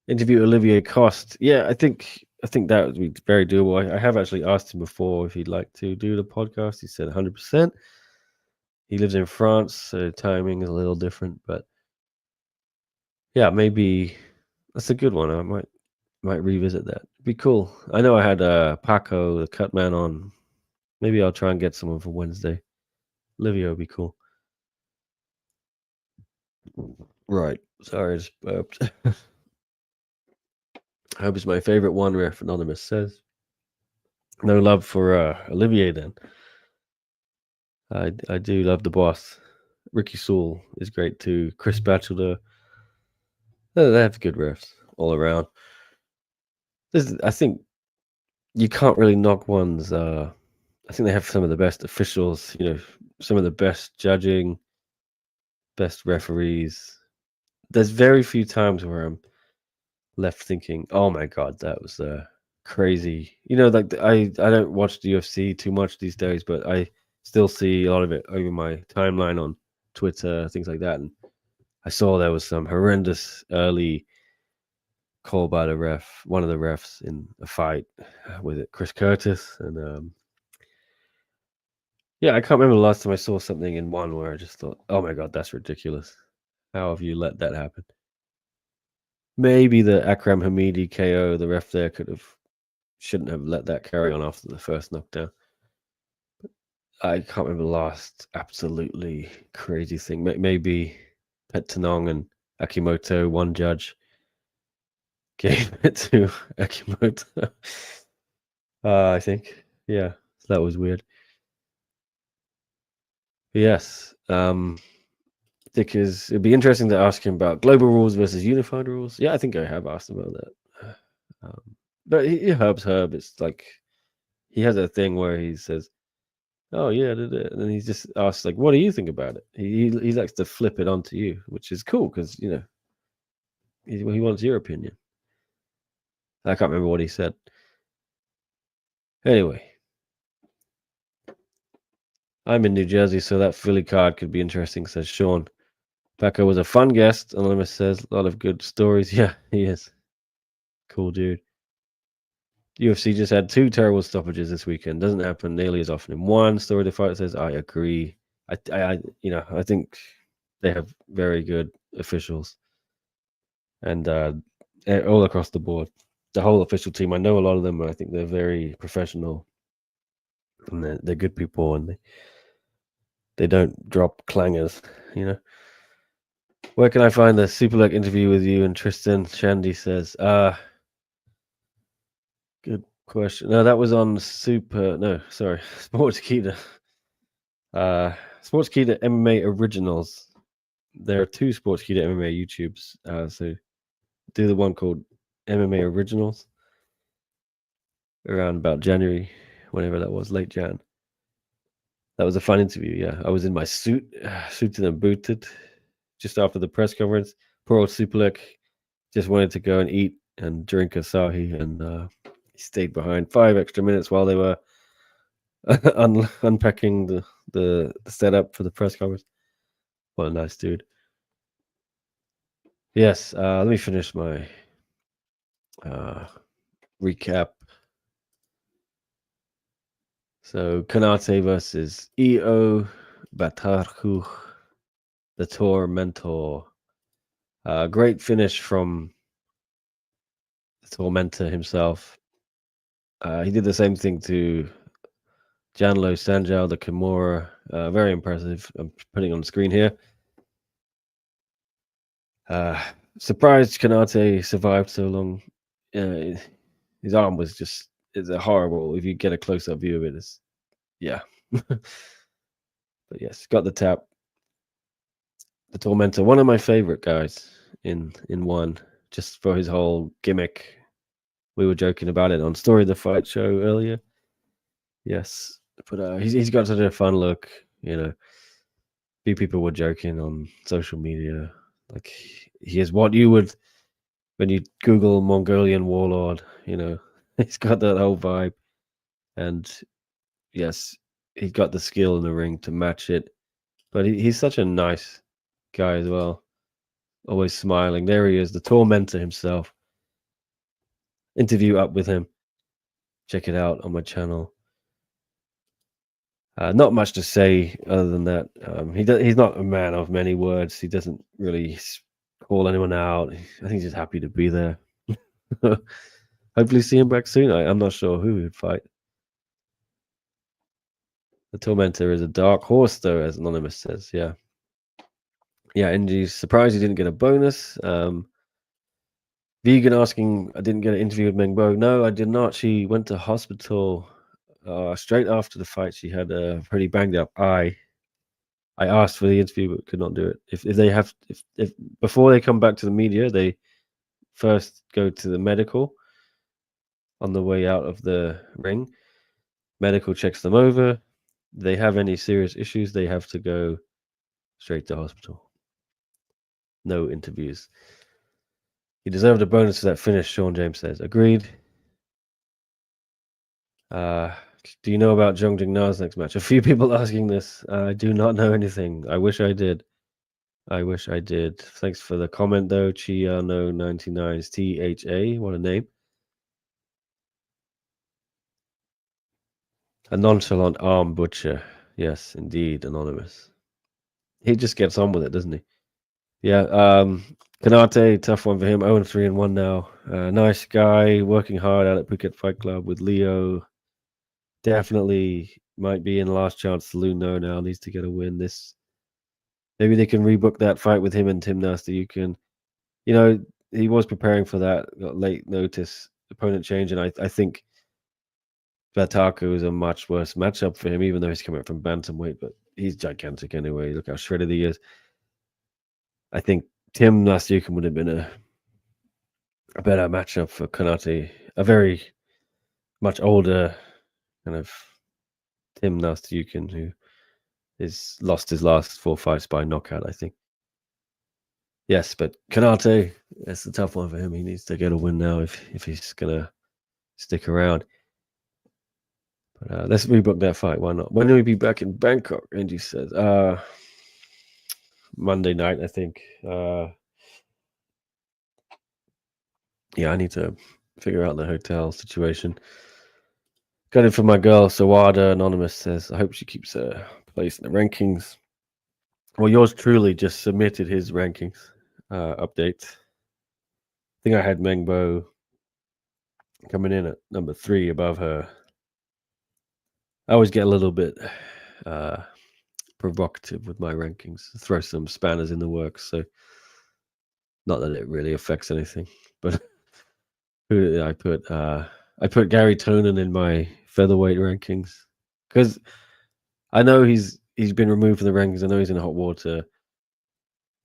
Interview Olivier Coste. Yeah, I think I think that would be very doable. I have actually asked him before if he'd like to do the podcast. He said 100%. He lives in France, so timing is a little different. But yeah, maybe that's a good one. I might revisit that. It'd be cool. I know I had Paco, the cut man, on. Maybe I'll try and get someone for Wednesday. Livio would be cool. Right. Sorry, I just burped. I hope it's my favorite one, Ref Anonymous says. No love for Olivier then. I do love the boss. Ricky Sewell is great too. Chris Batchelder. They have good refs all around. I think you can't really knock one's. I think they have some of the best officials. Some of the best judging, best referees. There's very few times where I'm left thinking, "Oh my god, that was crazy." Like I don't watch the UFC too much these days, but I still see a lot of it over my timeline on Twitter, things like that. And I saw there was some horrendous early call by one of the refs in a fight with Chris Curtis, and yeah, I can't remember the last time I saw something in one where I just thought, "Oh my god, that's ridiculous! How have you let that happen?" Maybe the Akram Hamidi KO, the ref there shouldn't have let that carry on after the first knockdown. I can't remember the last absolutely crazy thing. Maybe Petchtanong and Akimoto, one judge gave it to Akimoto. I think. Yeah, that was weird. Yes. Because it'd be interesting to ask him about global rules versus unified rules. Yeah, I think I have asked him about that. But Herb. It's like he has a thing where he says, "Oh yeah," and then he just asks like, "What do you think about it?" He likes to flip it onto you, which is cool because he wants your opinion. I can't remember what he said. Anyway, I'm in New Jersey, so that Philly card could be interesting, says Sean. Paco was a fun guest, Anonymous says. A lot of good stories. Yeah, he is. Cool dude. UFC just had 2 terrible stoppages this weekend. Doesn't happen nearly as often in one. Story to Fight says, I agree. I think they have very good officials. And all across the board. The whole official team, I know a lot of them, but I think they're very professional. And they're good people, and they don't drop clangers, Where can I find the Superlek interview with you and Tristan? Shandy says, good question. No, that was on Sportskeeda. Sportskeeda MMA Originals. There are 2 Sportskeeda MMA YouTubes. So do the one called MMA Originals around about January, whenever that was, late Jan. That was a fun interview. Yeah, I was in my suited and booted, just after the press conference. Poor old Superlek just wanted to go and eat and drink asahi, and he stayed behind 5 extra minutes while they were unpacking the setup for the press conference. What a nice dude. Yes, let me finish my recap. So Kanate versus EO Batarhu, the Tormentor. Great finish from the Tormentor himself. He did the same thing to Janlo Sanjao, the Kimura. Very impressive. I'm putting on the screen here. Surprised Kanate survived so long. His arm was it's a horrible. If you get a close-up view of it, but yes, got the tap. The Tormentor, one of my favorite guys in one, just for his whole gimmick. We were joking about it on Story of the Fight show earlier. Yes, but he's got such a fun look. Few people were joking on social media, like he is what you would when you Google Mongolian warlord. He's got that whole vibe, and yes, he's got the skill in the ring to match it. But he's such a nice guy as well, always smiling. There he is, the Tormentor himself. interview up with him. Check it out on my channel. Not much to say other than that. He's not a man of many words. He doesn't really call anyone out. I think he's just happy to be there. Hopefully see him back soon. I'm not sure who he'd fight. The Tormentor is a dark horse, though, as Anonymous says. Yeah. Yeah, and he's surprised he didn't get a bonus. Vegan asking, I didn't get an interview with Meng Bo. No, I did not. She went to hospital straight after the fight. She had a pretty banged up eye. I asked for the interview, but could not do it. If they have, if before they come back to the media, they first go to the medical on the way out of the ring. Medical checks them over. If they have any serious issues, they have to go straight to hospital. No interviews. He deserved a bonus for that finish, Sean James says. Agreed. Do you know about Zhong Jingna's next match? A few people asking this. I do not know anything. I wish I did. Thanks for the comment, though. Chiano99's THA. What a name. A nonchalant arm butcher. Yes, indeed, Anonymous. He just gets on with it, doesn't he? Yeah, Kanate, tough one for him. 0-3-1 now. Nice guy, working hard out at Phuket Fight Club with Leo. Definitely might be in last chance saloon now. Needs to get a win. Maybe they can rebook that fight with him and Tim Nasty. You can, he was preparing for that. Got late notice opponent change, and I think Bataku is a much worse matchup for him, even though he's coming up from bantamweight. But he's gigantic anyway. Look how shredded he is. I think Tim Nastyukin would have been a better matchup for Kanate. A very much older kind of Tim Nastyukin who is lost his last 4 fights by knockout, I think. Yes, but Kanate, that's a tough one for him. He needs to get a win now if he's gonna stick around. But let's rebook that fight. Why not? When will we be back in Bangkok? Angie says. Monday night, I think. Yeah, I need to figure out the hotel situation. Got it for my girl, Sawada. Anonymous says, I hope she keeps her place in the rankings. Well, yours truly just submitted his rankings update. I think I had Mengbo coming in at number 3 above her. I always get a little bit provocative with my rankings, throw some spanners in the works. So, not that it really affects anything, but who did I put? I put Gary Tonin in my featherweight rankings because I know he's been removed from the rankings. I know he's in hot water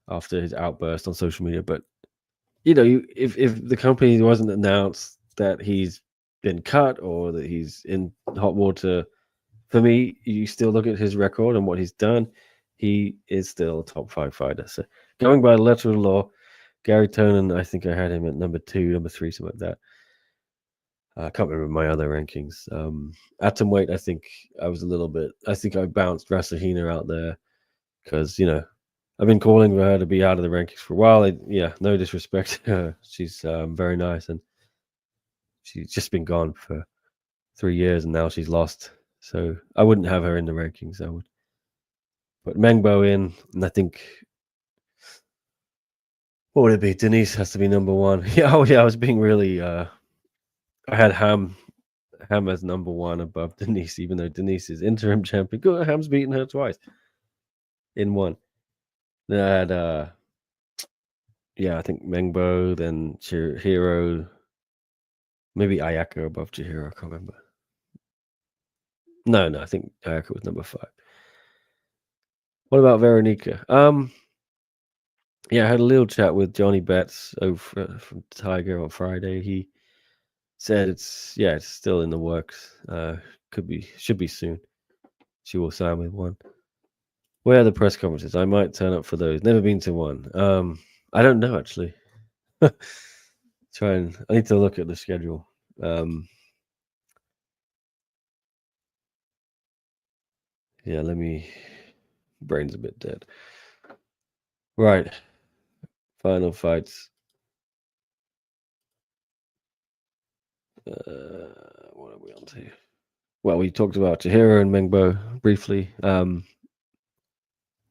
after his outburst on social media, but if the company wasn't announced that he's been cut or that he's in hot water, for me, you still look at his record and what he's done. He is still a top 5 fighter. So going by the letter of the law, Gary Tonin, I think I had him at number 2, number 3, something like that. I can't remember my other rankings. Atomweight, I think I bounced Rasahina out there because, I've been calling for her to be out of the rankings for a while. No disrespect to her. She's very nice, and she's just been gone for 3 years, and now she's lost. So I wouldn't have her in the rankings. I would put Mengbo in, and I think, what would it be? Denise has to be number 1. I was being really... I had Ham as number 1 above Denise, even though Denise is interim champion. Good, Ham's beaten her twice in one. Then I had, I think Mengbo, then Chihiro, maybe Ayaka above Chihiro. I can't remember. No, I think Ayaka was number 5. What about Veronica? I had a little chat with Johnny Betts over from Tiger on Friday. He said it's still in the works. Should be soon. She will sign with one. Where are the press conferences? I might turn up for those. Never been to one. I don't know actually. I need to look at the schedule. Brain's a bit dead. Right. Final fights. What are we on to? Well, we talked about Chihiro and Mengbo briefly.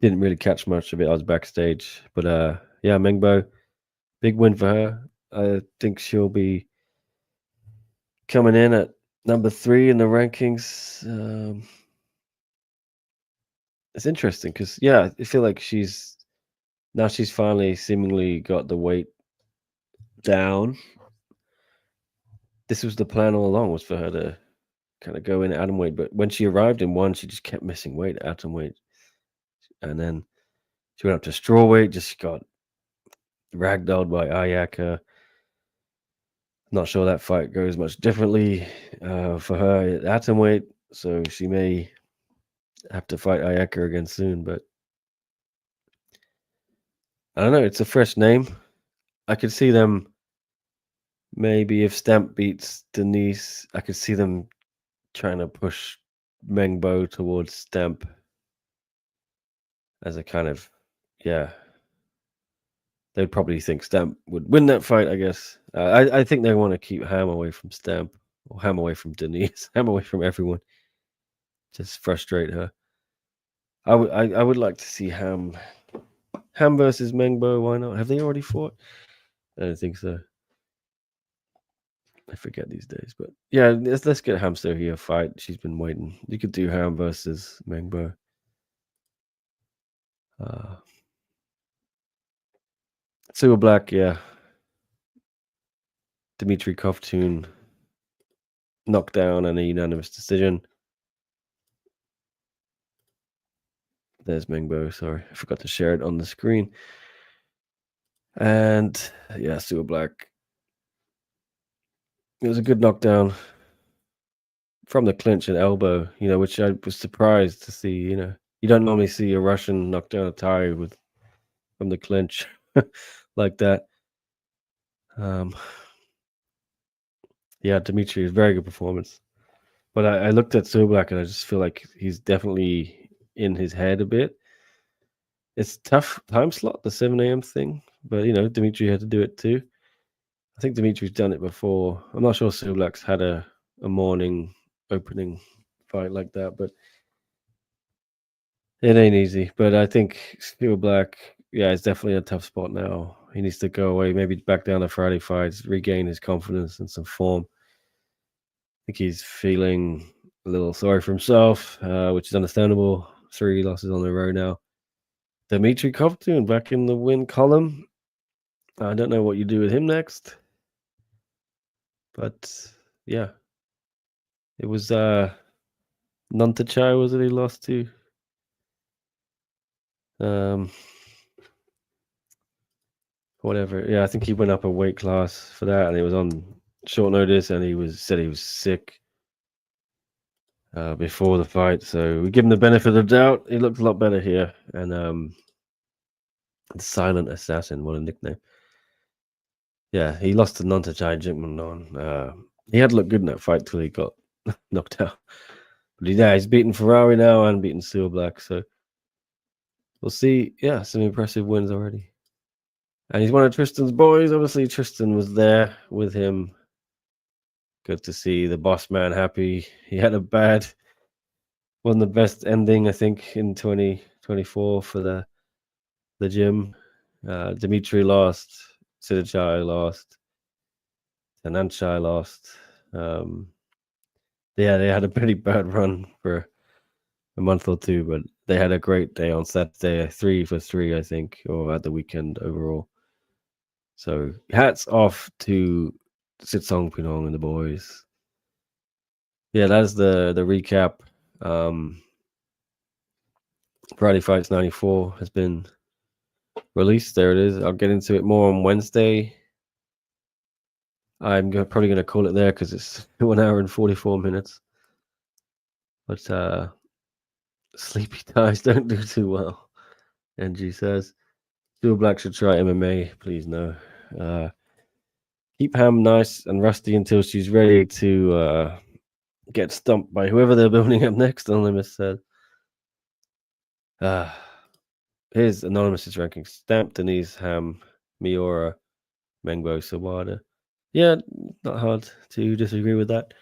Didn't really catch much of it. I was backstage, but yeah, Mengbo, big win for her. I think she'll be coming in at number 3 in the rankings. It's interesting because yeah, I feel like she's finally seemingly got the weight down. This was the plan all along, was for her to kind of go in at atomweight, but when she arrived in one, she just kept missing weight at atomweight, and then she went up to strawweight, just got ragdolled by Ayaka. Not sure that fight goes much differently for her at atomweight, so she may have to fight Ayaka again soon, but I don't know. It's a fresh name. I could see them maybe if Stamp beats Denise, I could see them trying to push Mengbo towards Stamp as a kind of, yeah. They'd probably think Stamp would win that fight, I guess. I think they want to keep Ham away from Stamp, or Ham away from Denise, Ham away from everyone. Just frustrate her. I would like to see Ham versus Mengbo. Why not? Have they already fought? I don't think so. I forget these days, but yeah, let's get Hamster here fight. She's been waiting. You could do Ham versus Mengbo. Superlek, yeah. Dmitry Kovtun knockdown and a unanimous decision. There's Mengbo. Sorry, I forgot to share it on the screen. And yeah, Superlek. It was a good knockdown from the clinch and elbow, which I was surprised to see. You don't normally see a Russian knock down a Thai from the clinch like that. Yeah, Dmitry is very good performance. But I looked at Superlek and I just feel like he's definitely in his head a bit. It's tough time slot, the 7 a.m. thing, but Dmitry had to do it too. I think Dimitri's done it before. I'm not sure Superlek's had a morning opening fight like that, but it ain't easy. But I think Superlek, yeah, it's definitely a tough spot now. He needs to go away, maybe back down to Friday fights, regain his confidence and some form. I think he's feeling a little sorry for himself, which is understandable. 3 losses on the road now. Dmitry Kovtun back in the win column. I don't know what you do with him next. But yeah. It was Nuntachai, was it he lost to? Whatever. Yeah, I think he went up a weight class for that, and it was on short notice, and he said he was sick before the fight. So we give him the benefit of the doubt. He looked a lot better here, and the Silent Assassin, what a nickname. Yeah, he lost to Nuntachai Jigmanon. He had looked good in that fight till he got knocked out. But yeah, he's beaten Ferrari now and beaten Superlek, so we'll see. Yeah, some impressive wins already. And he's one of Tristan's boys. Obviously, Tristan was there with him. Good to see the boss man happy. He had wasn't the best ending, I think, in 2024 for the gym. Dmitry lost. Sidachai lost. Ananchai lost. Yeah, they had a pretty bad run for a month or two, but they had a great day on Saturday, 3 for 3, I think, or at the weekend overall. So hats off to Sitsong Pinong and the boys. Yeah, that's the recap. Friday Fights 94 has been released. There it is. I'll get into it more on Wednesday. I'm probably going to call it there because it's 1 hour and 44 minutes. But sleepy ties don't do too well. NG says, Superlek should try MMA. Please no. Keep Ham nice and rusty until she's ready to get stumped by whoever they're building up next, Anonymous said. Here's Anonymous' ranking. Stamp, Denise, Ham, Miura, Mengbo, Sawada. Yeah, not hard to disagree with that.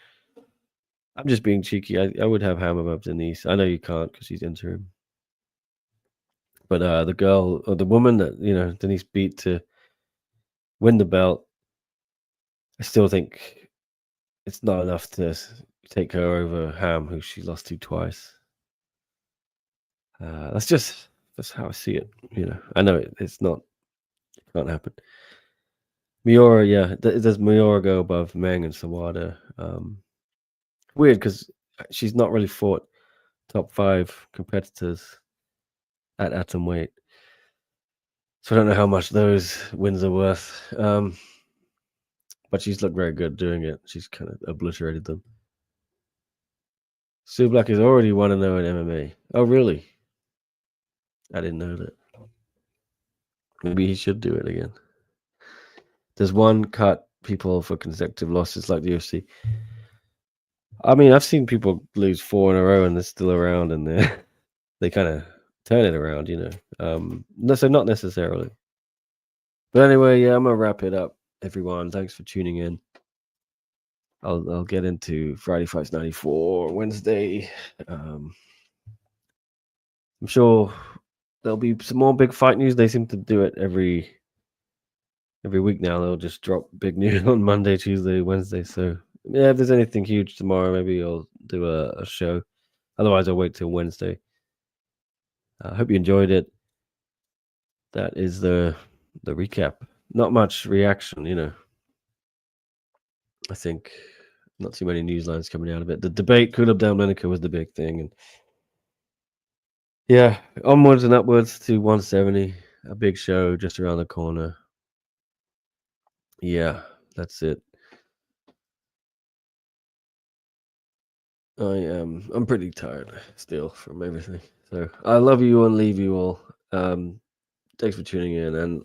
I'm just being cheeky. I would have Ham above Denise. I know you can't because she's interim. But the girl or the woman that Denise beat to win the belt, I still think it's not enough to take her over Ham, who she lost to twice. That's how I see it. I know it's not, it can't happen. Miura, yeah, does Miura go above Meng and Sawada? Weird because she's not really fought top 5 competitors at atom weight, so I don't know how much those wins are worth. But she's looked very good doing it. She's kind of obliterated them. Superlek is already 1-0 in MMA. Oh, really? I didn't know that. Maybe he should do it again. Does one cut people for consecutive losses like the UFC? I mean, I've seen people lose 4 in a row and they're still around, and they kind of turn it around, No, so not necessarily. But anyway, yeah, I'm gonna wrap it up, everyone. Thanks for tuning in. I'll get into Friday Fights 94 Wednesday. I'm sure there'll be some more big fight news. They seem to do it every week now. They'll just drop big news on Monday, Tuesday, Wednesday. So yeah, if there's anything huge tomorrow, maybe I'll do a show. Otherwise, I'll wait till Wednesday. I hope you enjoyed it. That is the recap. Not much reaction, I think not too many news lines coming out of it. The debate, Kulab Lineker was the big thing, and yeah, onwards and upwards to 170. A big show just around the corner. Yeah, that's it. I'm pretty tired still from everything. So I love you and leave you all. Thanks for tuning in, and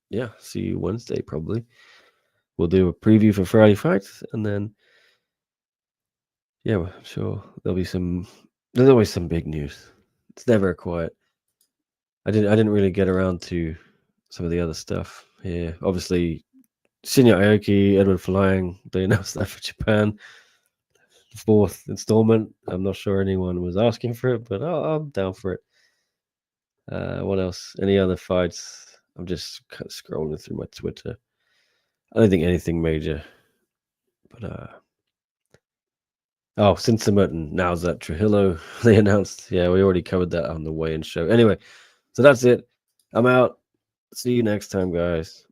yeah, see you Wednesday probably. We'll do a preview for Friday fights, and then yeah, I'm sure there's always some big news. It's never quiet. I didn't really get around to some of the other stuff here. Obviously, Shinya Aoki, Edward Flying, they announced that for Japan. 4th installment. I'm not sure anyone was asking for it, but I'm down for it. What else? Any other fights? I'm just kind of scrolling through my Twitter. I don't think anything major. But Sinsumet and now's that Trujillo they announced. Yeah, we already covered that on the weigh-in show. Anyway, so that's it. I'm out. See you next time, guys.